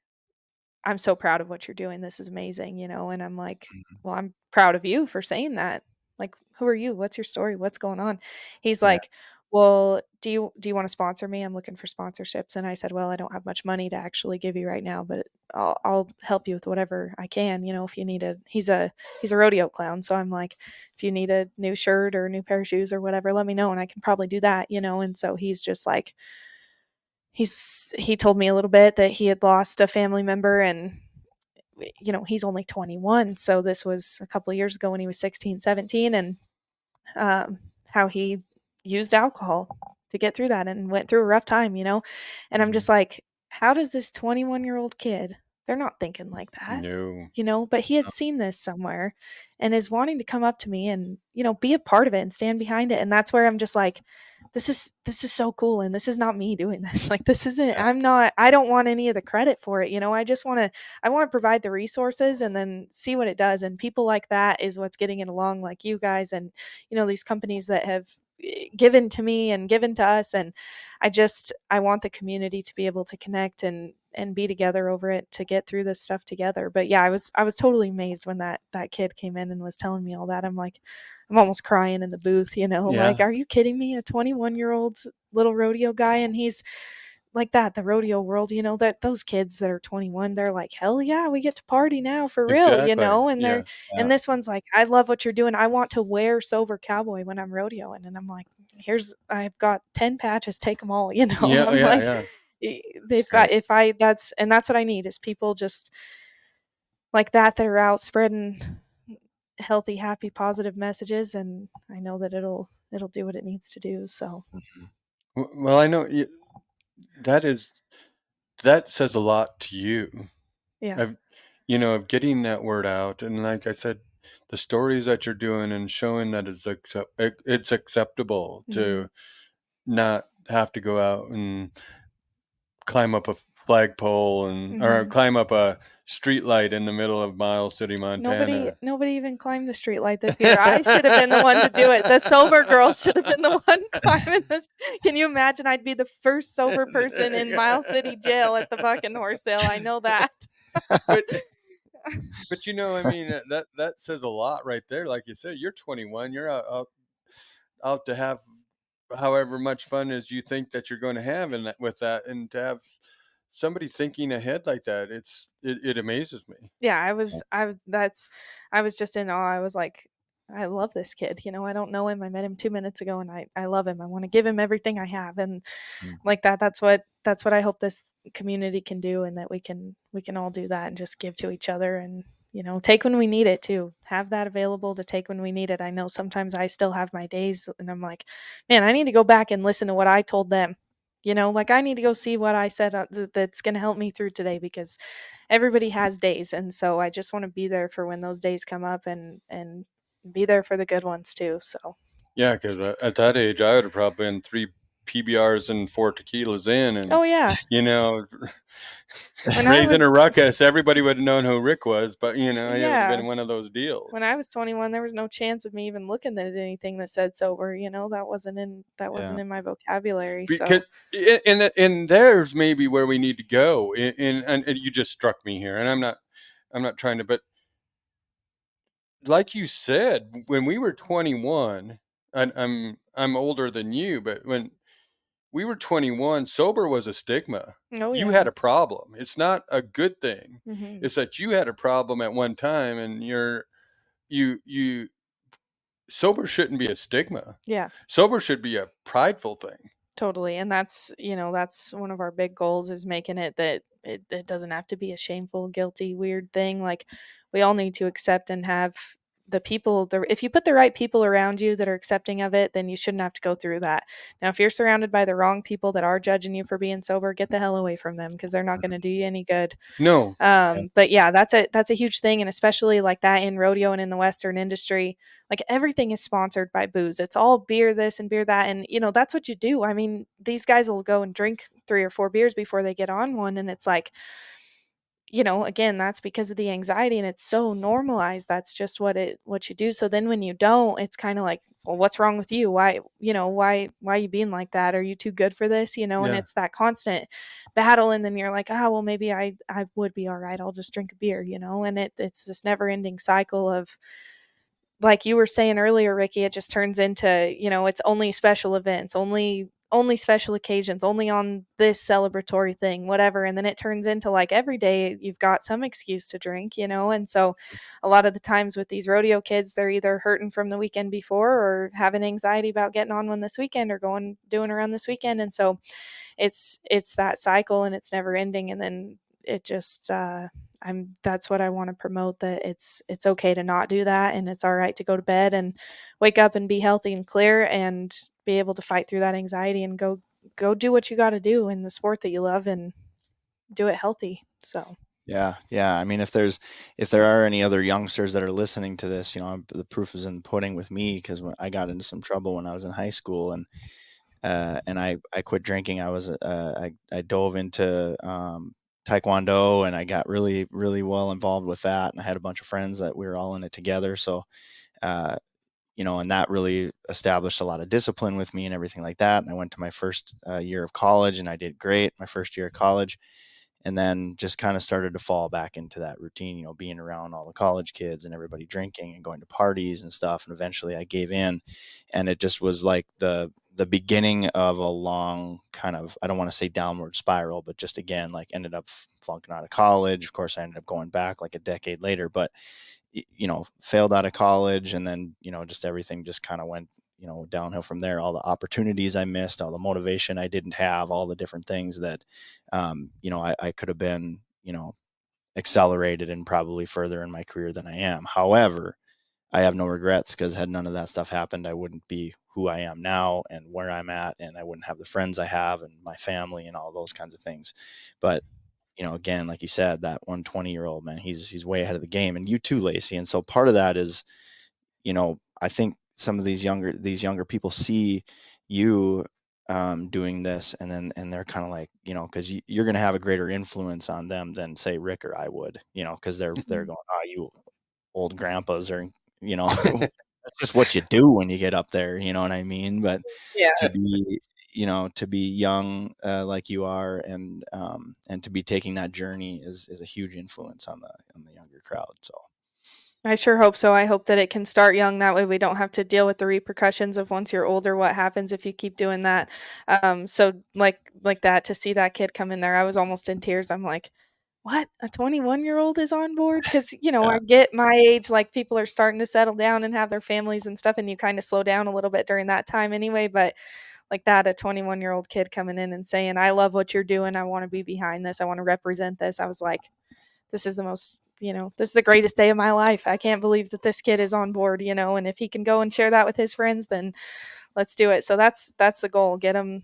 I'm so proud of what you're doing. This is amazing, you know? And I'm like, well, I'm proud of you for saying that. Like, who are you? What's your story? What's going on? He's Yeah. like, well, do you want to sponsor me? I'm looking for sponsorships. And I said, well, I don't have much money to actually give you right now, but I'll help you with whatever I can. You know, if you need he's a rodeo clown. So I'm like, if you need a new shirt or a new pair of shoes or whatever, let me know. And I can probably do that, you know? And so he's just like, he told me a little bit that he had lost a family member, and you know, he's only 21, so this was a couple of years ago when he was 16, 17, and how he used alcohol to get through that and went through a rough time, you know. And I'm just like, how does this 21-year-old kid, they're not thinking like that, No. you know, but he had seen this somewhere and is wanting to come up to me and, you know, be a part of it and stand behind it. And that's where I'm just like, this is so cool, and this is not me doing this. Like, this isn't, Yeah. I don't want any of the credit for it, you know. I want to provide the resources and then see what it does. And people like that is what's getting it along, like you guys, and you know, these companies that have given to me and given to us. And I want the community to be able to connect and be together over it to get through this stuff together. But yeah, I was totally amazed when that kid came in and was telling me all that. I'm like, I'm almost crying in the booth, you know, like, Yeah. are you kidding me? A 21-year-old little rodeo guy, and he's like that, the rodeo world, you know, that those kids that are 21, they're like, hell yeah, we get to party now for real, you Exactly. know. And Yeah. and this one's like, I love what you're doing. I want to wear sober cowboy when I'm rodeoing. And I'm like, I've got 10 patches, take them all, you know. Yeah. I'm Yeah. like, Yeah. That's if I, great. that's what I need, is people just like that are out spreading healthy, happy, positive messages. And I know that it'll do what it needs to do. So Well, I know that is that says a lot to you. yeah. Of of getting that word out, and like I said, the stories that you're doing and showing that it's acceptable Hmm. to not have to go out and climb up a flagpole and or Hmm. climb up a street light in the middle of Miles City, Montana. Nobody even climbed the street light this year. I should have been the one to do it. The sober girls should have been the one climbing this. Can you imagine? I'd be the first sober person in Miles City jail at the fucking horse sale. I know that. but I mean, that says a lot right there. Like you said, you're 21. You're out to have however much fun as you think that you're going to have in that with that, and to have somebody thinking ahead like that, it amazes me. Yeah, I was just in awe. I was like, I love this kid. You know, I don't know him. I met him 2 minutes ago, and I love him. I want to give him everything I have. And Mm. like that's what I hope this community can do, and that we can all do that and just give to each other, and you know, take when we need it too. Have that available to take when we need it. I know sometimes I still have my days, and I'm like, man, I need to go back and listen to what I told them. You know, like, I need to go see what I said that's going to help me through today, because everybody has days. And so I just want to be there for when those days come up, and be there for the good ones too. So Yeah, because at that age, I would have probably been 3 PBRs and 4 tequilas in, and oh yeah, you know, when I raising a was ruckus. Everybody would have known who Rick was, but it would have yeah, been one of those when deals. I was 21, there was no chance of me even looking at anything that said sober. You know, that Yeah. wasn't in my vocabulary. Because So and there's maybe where we need to go. And you just struck me here, and I'm not trying to, but like you said, when we were 21, and I'm older than you, but when we were 21, sober was a stigma. oh You yeah. had a problem. It's not a good thing. Hmm. It's that you had a problem at one time, and you sober shouldn't be a stigma. Yeah. Sober should be a prideful thing. Totally. And that's, you know, that's one of our big goals, is making it that it doesn't have to be a shameful, guilty, weird thing. Like, we all need to accept and have people, if you put the right people around you that are accepting of it, then you shouldn't have to go through that. Now, if you're surrounded by the wrong people that are judging you for being sober, get the hell away from them because they're not going to do you any good. No. But yeah, that's a huge thing, and especially like that in rodeo and in the Western industry, like everything is sponsored by booze. It's all beer this and beer that, and that's what you do. I mean, these guys will go and drink 3 or 4 beers before they get on one, and it's like, again, that's because of the anxiety and it's so normalized. That's just what you do. So then when you don't, it's kind of like, well, what's wrong with you? Why are you being like that? Are you too good for this? And Yeah. it's that constant battle. And then you're like, well, maybe I would be all right. I'll just drink a beer, and it's this never ending cycle of, like you were saying earlier, Ricky, it just turns into, it's only special events, only special occasions, only on this celebratory thing, whatever. And then it turns into like every day you've got some excuse to drink, and so a lot of the times with these rodeo kids, they're either hurting from the weekend before or having anxiety about getting on one this weekend or doing around this weekend. And so it's that cycle and it's never ending. And then it just that's what I want to promote, that it's okay to not do that, and it's all right to go to bed and wake up and be healthy and clear and be able to fight through that anxiety and go do what you got to do in the sport that you love and do it healthy. So Yeah. I mean, if there are any other youngsters that are listening to this, the proof is in the pudding with me, because when I got into some trouble when I was in high school, and I quit drinking. I dove into Taekwondo, and I got really really well involved with that, and I had a bunch of friends that we were all in it together. So uh, and that really established a lot of discipline with me and everything like that. And I went to my first year of college, and I did great my first year of college, and then just kind of started to fall back into that routine, being around all the college kids and everybody drinking and going to parties and stuff. And eventually I gave in, and it just was like the beginning of a long kind of, I don't want to say downward spiral, but just again, like ended up flunking out of college. Of course, I ended up going back like a decade later, but failed out of college, and then just everything just kind of went downhill from there. All the opportunities I missed, all the motivation I didn't have, all the different things that I could have been accelerated and probably further in my career than I am. However, I have no regrets, because had none of that stuff happened, I wouldn't be who I am now and where I'm at, and I wouldn't have the friends I have and my family and all those kinds of things. But again, like you said, that 120-year-old man, he's way ahead of the game, and you too, Lacey. And so part of that is, I think some of these younger people see you doing this, and they're kind of like, because you're going to have a greater influence on them than say Rick or I would, because they're going, you old grandpas, or that's just what you do when you get up there, you know what I mean? But to yeah, be to be young like you are, and to be taking that journey is a huge influence on the younger crowd. So I sure hope so. I hope that it can start young. That way we don't have to deal with the repercussions of once you're older, what happens if you keep doing that. So like that, to see that kid come in there, I was almost in tears. I'm like, what? A 21-year-old is on board? Because, yeah, I get my age, like people are starting to settle down and have their families and stuff, and you kind of slow down a little bit during that time anyway. But like that, a 21-year-old kid coming in and saying, I love what you're doing. I want to be behind this. I want to represent this. I was like, this is the most, this is the greatest day of my life. I can't believe that this kid is on board, and if he can go and share that with his friends, then let's do it. So that's the goal. Get him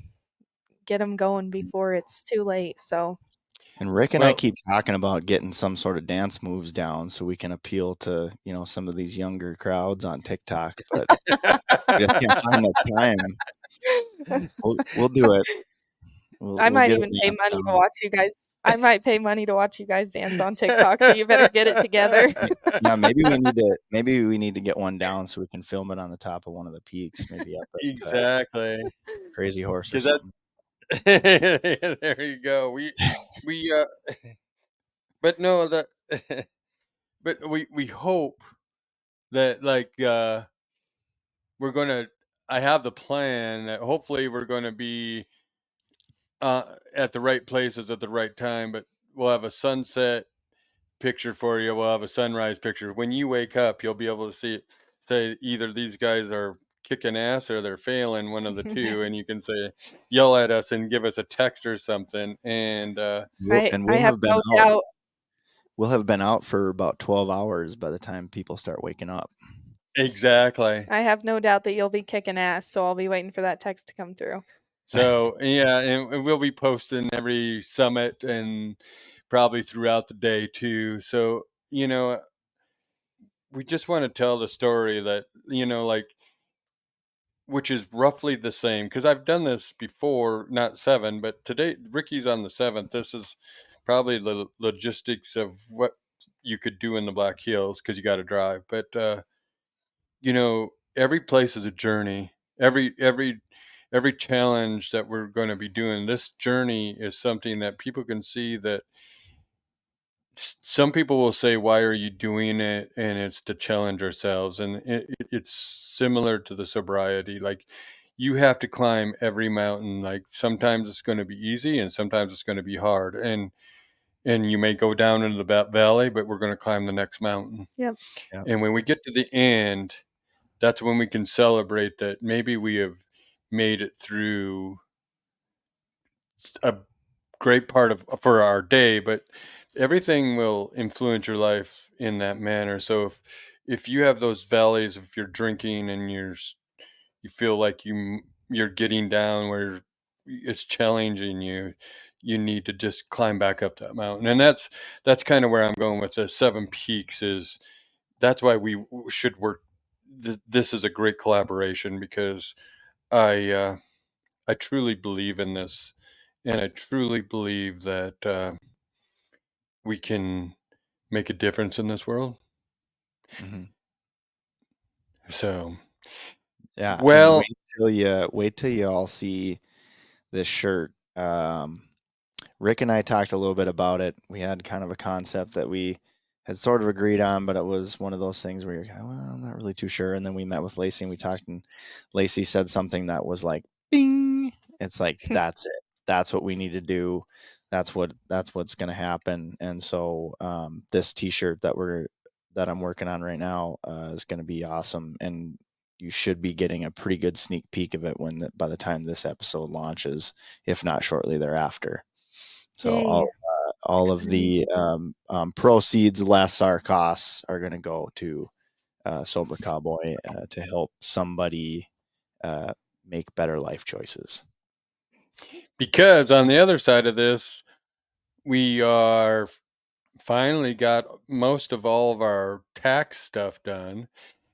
going before it's too late. So and Rick and I Well, keep talking about getting some sort of dance moves down so we can appeal to some of these younger crowds on TikTok, but we just can't find the time. We'll do it. We'll I we'll might get a even pay dance money to down. watch you guys. I might pay money to watch you guys dance on TikTok, so you better get it together. Yeah, maybe we need to get one down so we can film it on the top of one of the peaks, maybe up at exactly. Crazy Horse or Because that something. there you go. We but no, that but we hope that, like, we're gonna I have the plan that hopefully we're gonna be at the right places at the right time, but we'll have a sunset picture for you. We'll have a sunrise picture. When you wake up, you'll be able to say either these guys are kicking ass or they're failing, one of the two, and you can say, yell at us and give us a text or something. And I And I we'll have have been no out. doubt. we'll have been out for about 12 hours by the time people start waking up. Exactly. I have no doubt that you'll be kicking ass, so I'll be waiting for that text to come through. So yeah, and we'll be posting every summit and probably throughout the day too. So we just want to tell the story that like, which is roughly the same, because I've done this before, not 7, but today Ricky's on the 7th. This is probably the logistics of what you could do in the Black Hills, because you got to drive. But every place is a journey. Every challenge that we're going to be doing, this journey is something that people can see. That some people will say, why are you doing it? And it's to challenge ourselves. And it's similar to the sobriety. Like, you have to climb every mountain. Like, sometimes it's going to be easy and sometimes it's going to be hard. And you may go down into the valley, but we're going to climb the next mountain. Yep. And when we get to the end, that's when we can celebrate that maybe we have made it through a great part of for our day, but everything will influence your life in that manner. So if you have those valleys, if you're drinking and you feel like you're getting down where it's challenging you, you need to just climb back up that mountain. And that's kind of where I'm going with the 7 peaks. Is that's why we should work. This is a great collaboration, because I truly believe in this, and I truly believe that we can make a difference in this world. Mm-hmm. So, Yeah, well, and wait till you all see this shirt. Rick and I talked a little bit about it. We had kind of a concept that we had sort of agreed on, but it was one of those things where you're kind of, well, I'm not really too sure. And then we met with Lacey and we talked, and Lacey said something that was like, bing. It's like, that's it. That's what we need to do. That's what's going to happen. And so this T-shirt that I'm working on right now is going to be awesome. And you should be getting a pretty good sneak peek of it by the time this episode launches, if not shortly thereafter. So Yay. all of the proceeds less our costs are going to go to Sober Cowboy to help somebody make better life choices. because on the other side of this, we are finally got most of all of our tax stuff done,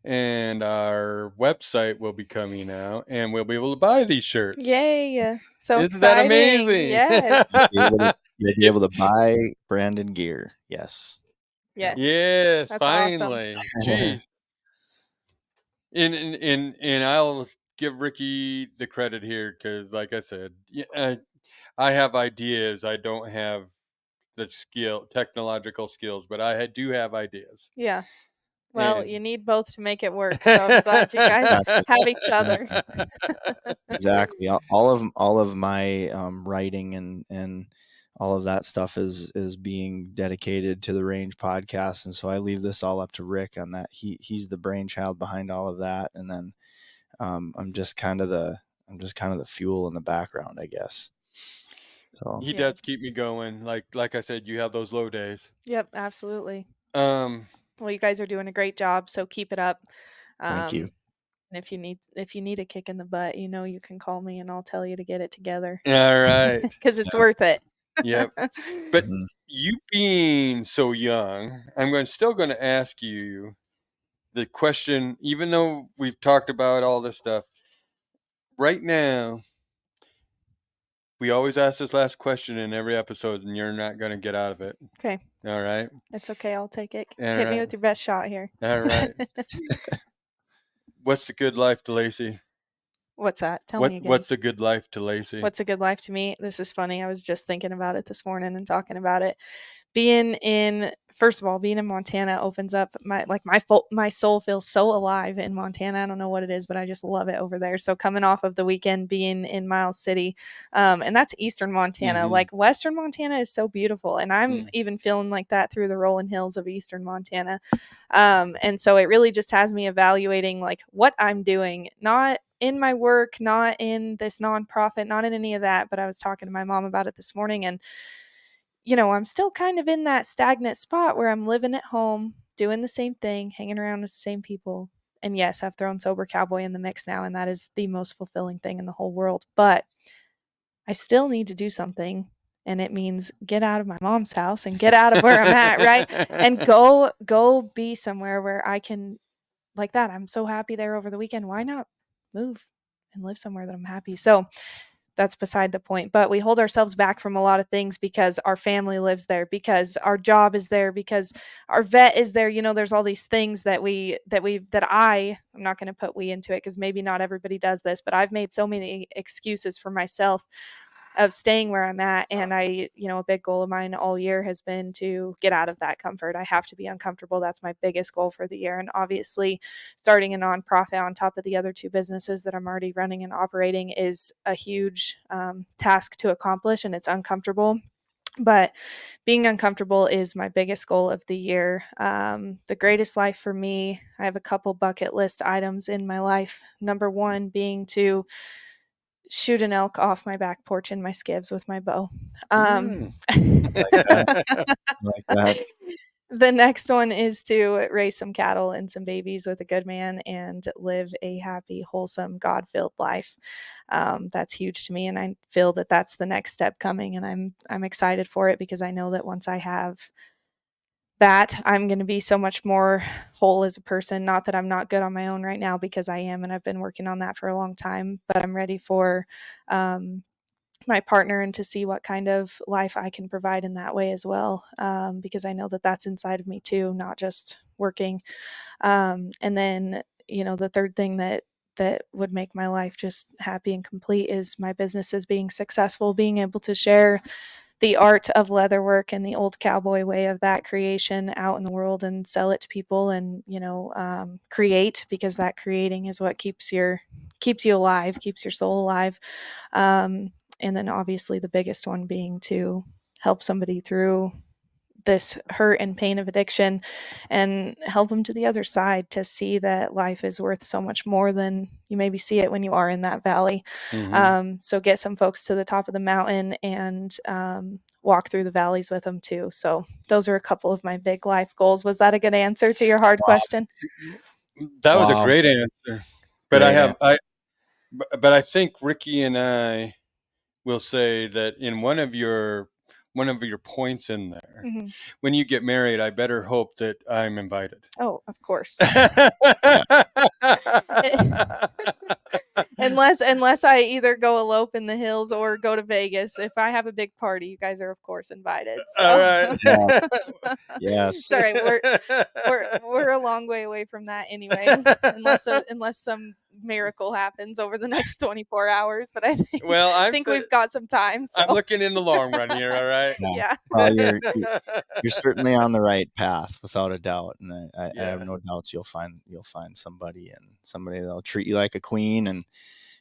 and our website will be coming out, and we'll be able to buy these shirts. Yay. So Isn't that exciting. amazing? Yes. You'll be able to buy Brandon gear. Yes. Yes. Yes, That's finally. awesome. Jeez. And I'll give Ricky the credit here, because, like I said, I have ideas. I don't have the technological skills, but I do have ideas. Yeah. Well, And you need both to make it work. So I'm glad you guys Exactly. have each other. Exactly. All of my writing and all of that stuff is being dedicated to the Range podcast, and so I leave this all up to Rick on that. He's the brainchild behind all of that, and then I'm just kind of the fuel in the background, I guess. So he Yeah. does keep me going. Like I said, you have those low days. Yep, absolutely. Um, Well, you guys are doing a great job, so keep it up. thank you. And if you need a kick in the butt, you can call me and I'll tell you to get it together. all right. Because it's worth it. Yep. But Mhm. you being so young, I'm still going to ask you the question, even though we've talked about all this stuff. Right now, we always ask this last question in every episode, and you're not going to get out of it. Okay. All right. It's okay. I'll take it. All Hit me right. with your best shot here. All right. What's the good life to Lacey? What's that? Tell me again. What's the good life to Lacey? What's a good life to me? This is funny. I was just thinking about it this morning and talking about it. First of all, being in Montana opens up my soul feels so alive in Montana. I don't know what it is, but I just love it over there. So coming off of the weekend being in Miles City, and that's eastern Montana. Mhm. Like western Montana is so beautiful, and I'm Mm. even feeling like that through the rolling hills of eastern Montana. And so it really just has me evaluating like what I'm doing, not in my work, not in this nonprofit, not in any of that. But I was talking to my mom about it this morning, and I'm still kind of in that stagnant spot where I'm living at home, doing the same thing, hanging around with the same people. And yes, I've thrown Sober Cowboy in the mix now, and that is the most fulfilling thing in the whole world. But I still need to do something. And it means get out of my mom's house and get out of where I'm at, right? And go be somewhere where I can, like that. I'm so happy there over the weekend. Why not move and live somewhere that I'm happy? So that's beside the point. But we hold ourselves back from a lot of things because our family lives there, because our job is there, because our vet is there. There's all these things that I'm not going to put we into it because maybe not everybody does this, but I've made so many excuses for myself of staying where I'm at. And a big goal of mine all year has been to get out of that comfort. I have to be uncomfortable. That's my biggest goal for the year. And obviously starting a nonprofit on top of the other two businesses that I'm already running and operating is a huge task to accomplish, and it's uncomfortable. But being uncomfortable is my biggest goal of the year. The greatest life for me, I have a couple bucket list items in my life. Number one being to shoot an elk off my back porch in my skivs with my bow. Mm. Like that. The next one is to raise some cattle and some babies with a good man and live a happy, wholesome, God-filled life. That's huge to me, and I feel that that's the next step coming, and I'm excited for it because I know that once I have that, I'm going to be so much more whole as a person. Not that I'm not good on my own right now, because I am, and I've been working on that for a long time, but I'm ready for my partner and to see what kind of life I can provide in that way as well, because I know that that's inside of me too, not just working. And then, the third thing that would make my life just happy and complete is my businesses being successful, being able to share the art of leatherwork and the old cowboy way of that creation out in the world and sell it to people, and create, because that creating is what keeps you alive, keeps your soul alive. And then obviously the biggest one being to help somebody through this hurt and pain of addiction and help them to the other side, to see that life is worth so much more than you maybe see it when you are in that valley. So get some folks to the top of the mountain and walk through the valleys with them too. So those are a couple of my big life goals. Was that a good answer to your hard question? That was a Wow. great answer. But Great answer. but I think Ricky and I will say that in one of your points in there, Mhm. when you get married, I better hope that I'm invited. Oh, of course. Yeah. Unless I either go elope in the hills or go to Vegas. If I have a big party, you guys are of course invited. All So right. Yes. it's all Yes. right. We're a long way away from that anyway, unless some miracle happens over the next 24 hours. But I think Well, think we've got some time. So I'm looking in the long run here. All right. Yeah. yeah. Well, you're certainly on the right path, without a doubt, and I have Yeah. no doubts you'll find somebody, and somebody that'll treat you like a queen, and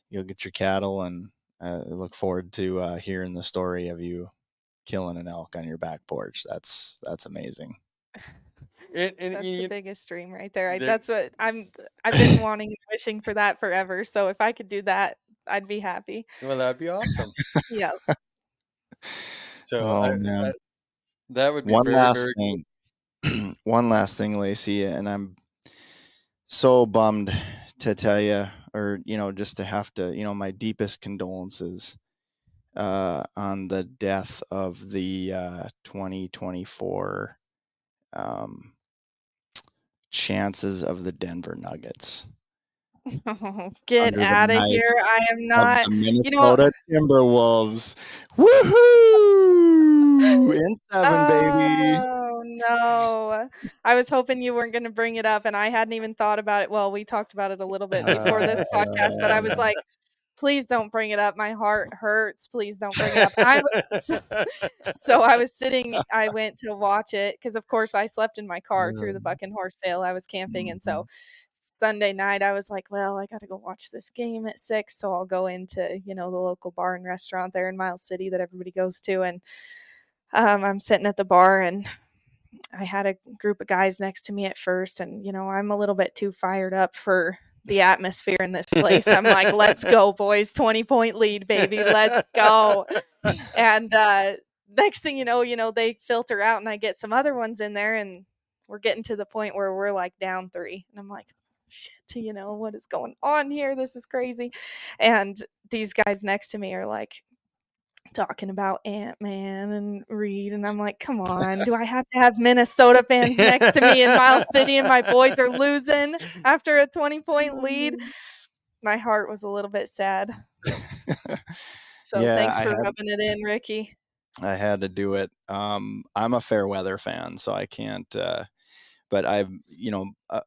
you'll get your cattle. And I look forward to hearing the story of you killing an elk on your back porch. That's amazing. And That's the you, biggest dream right there. there, That's what I've been wanting and wishing for that forever. So if I could do that, I'd be happy. well, that'd be awesome. Yeah. So Oh man. that would be One very, last very cool. thing. One last thing, Lacey, and I'm so bummed to tell you, or just to have to, my deepest condolences on the death of the 2024 chances of the Denver Nuggets Oh, get under the out of here. knife I am of not, the you know, Minnesota Timberwolves. Woohoo! In 7, baby. oh no. I was hoping you weren't going to bring it up, and I hadn't even thought about it. Well, we talked about it a little bit before this podcast, but I was Uh, like, please don't bring it up. My heart hurts. Please don't bring it up. So I was sitting, I went to watch it because, of course, I slept in my car through the Buck and Horse sale. I was camping. And so mhm. Sunday night, I was like, well, I got to go watch this game at 6. So I'll go into, the local bar and restaurant there in Miles City that everybody goes to. And I'm sitting at the bar, and I had a group of guys next to me at first. And, I'm a little bit too fired up for the atmosphere in this place. I'm like, let's go, boys. 20-point lead, baby. Let's go. And next thing you know, they filter out and I get some other ones in there, and we're getting to the point where we're like down 3. And I'm like, shit, what is going on here? This is crazy. And these guys next to me are like talking about Ant-Man and Reed, and I'm like, come on, do I have to have Minnesota fans next to me in Miles City and my boys are losing after a 20-point lead? My heart was a little bit sad. So Yeah, thanks for rubbing it in, Ricky. I had to do it. I'm a fair weather fan, so I can't. But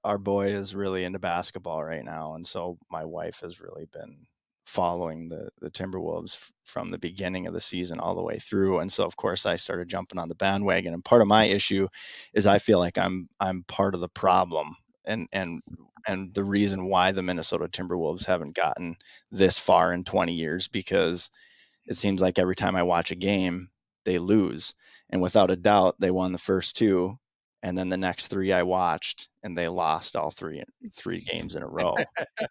our boy is really into basketball right now, and so my wife has really been following the Timberwolves from the beginning of the season all the way through. And so, of course, I started jumping on the bandwagon. And part of my issue is I feel like I'm part of the problem, and the reason why the Minnesota Timberwolves haven't gotten this far in 20 years, because it seems like every time I watch a game, they lose. And without a doubt, they won the first 2. And then the next 3 I watched, and they lost all 3 games in a row.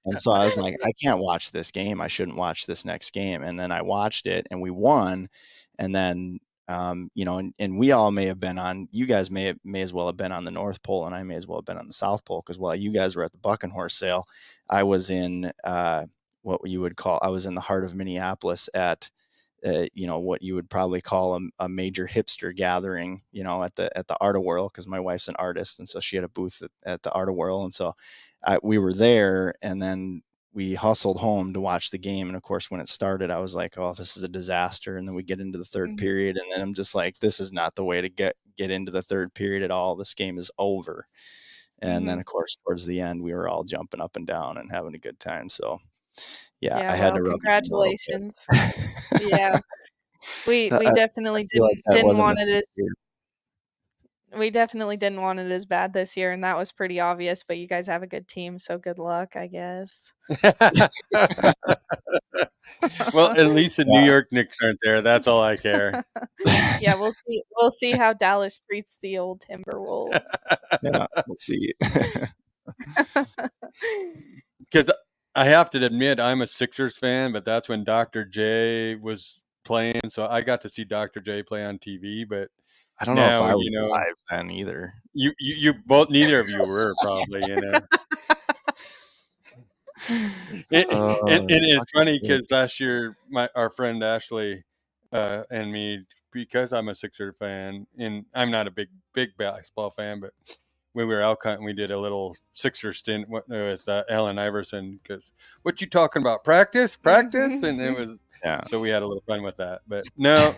And so I was like, I can't watch this game. I shouldn't watch this next game. And then I watched it, and we won. And then, and we all may have been on, you guys may as well have been on the North Pole, and I may as well have been on the South Pole, because while you guys were at the Buck and Horse sale, I was in what you would call, I was in the heart of Minneapolis at what you would probably call a major hipster gathering, at the Art of Whirl, because my wife's an artist, and so she had a booth at the Art of Whirl, and so we were there, and then we hustled home to watch the game. And of course, when it started, I was like, "Oh, this is a disaster." And then we get into the third period, and then I'm just like, "This is not the way to get into the third period at all. This game is over." And then, of course, towards the end, we were all jumping up and down and having a good time. So. Yeah, I had to rub congratulations. Yeah. We I definitely feel like that didn't wasn't want a it as secret. we definitely didn't want it as bad this year, and that was pretty obvious, but you guys have a good team, so good luck, I guess. Well, at least the New York Knicks aren't there. That's all I care. Yeah, we'll see how Dallas treats the old Timberwolves. Yeah, we'll see. Because I have to admit, I'm a Sixers fan, but that's when Dr. J was playing, so I got to see Dr. J play on TV. But I don't know if now, I was alive then either. You both, neither of you were probably, and it's funny because last year, our friend Ashley and me, because I'm a Sixer fan, and I'm not a big basketball fan, but when we were out hunting, we did a little Sixer stint with Allen Iverson. Because what you talking about? Practice, and it was so we had a little fun with that. But no,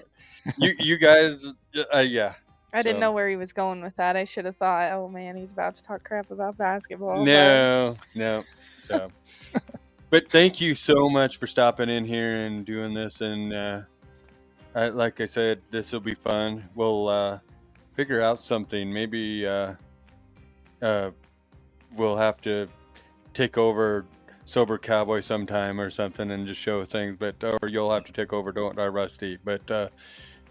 you guys, yeah. I didn't know where he was going with that. I should have thought, oh man, he's about to talk crap about basketball. No. So, but thank you so much for stopping in here and doing this. And like I said, this will be fun. We'll figure out something. Maybe we'll have to take over Sober Cowboy sometime or something and just show things. Or you'll have to take over Don't Die Rusty. But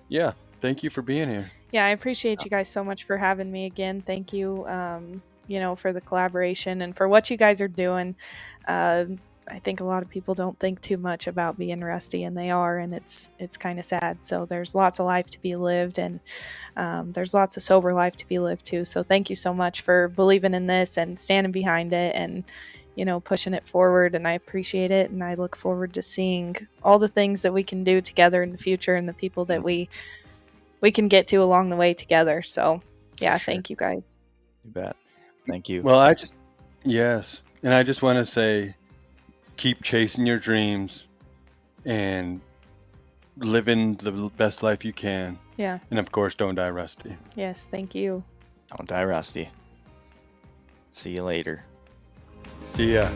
yeah. Thank you for being here. Yeah, I appreciate you guys so much for having me again. Thank you, for the collaboration and for what you guys are doing. I think a lot of people don't think too much about being rusty, and they are, and it's kind of sad. So there's lots of life to be lived, and there's lots of sober life to be lived too. So thank you so much for believing in this and standing behind it and pushing it forward, and I appreciate it, and I look forward to seeing all the things that we can do together in the future and the people that we can get to along the way together. So yeah, Thank you guys. You bet. Thank you. Well, yes. And I just want to say, keep chasing your dreams and living the best life you can. Yeah. And of course, don't die rusty. Yes. Thank you. Don't die rusty. See you later. See ya.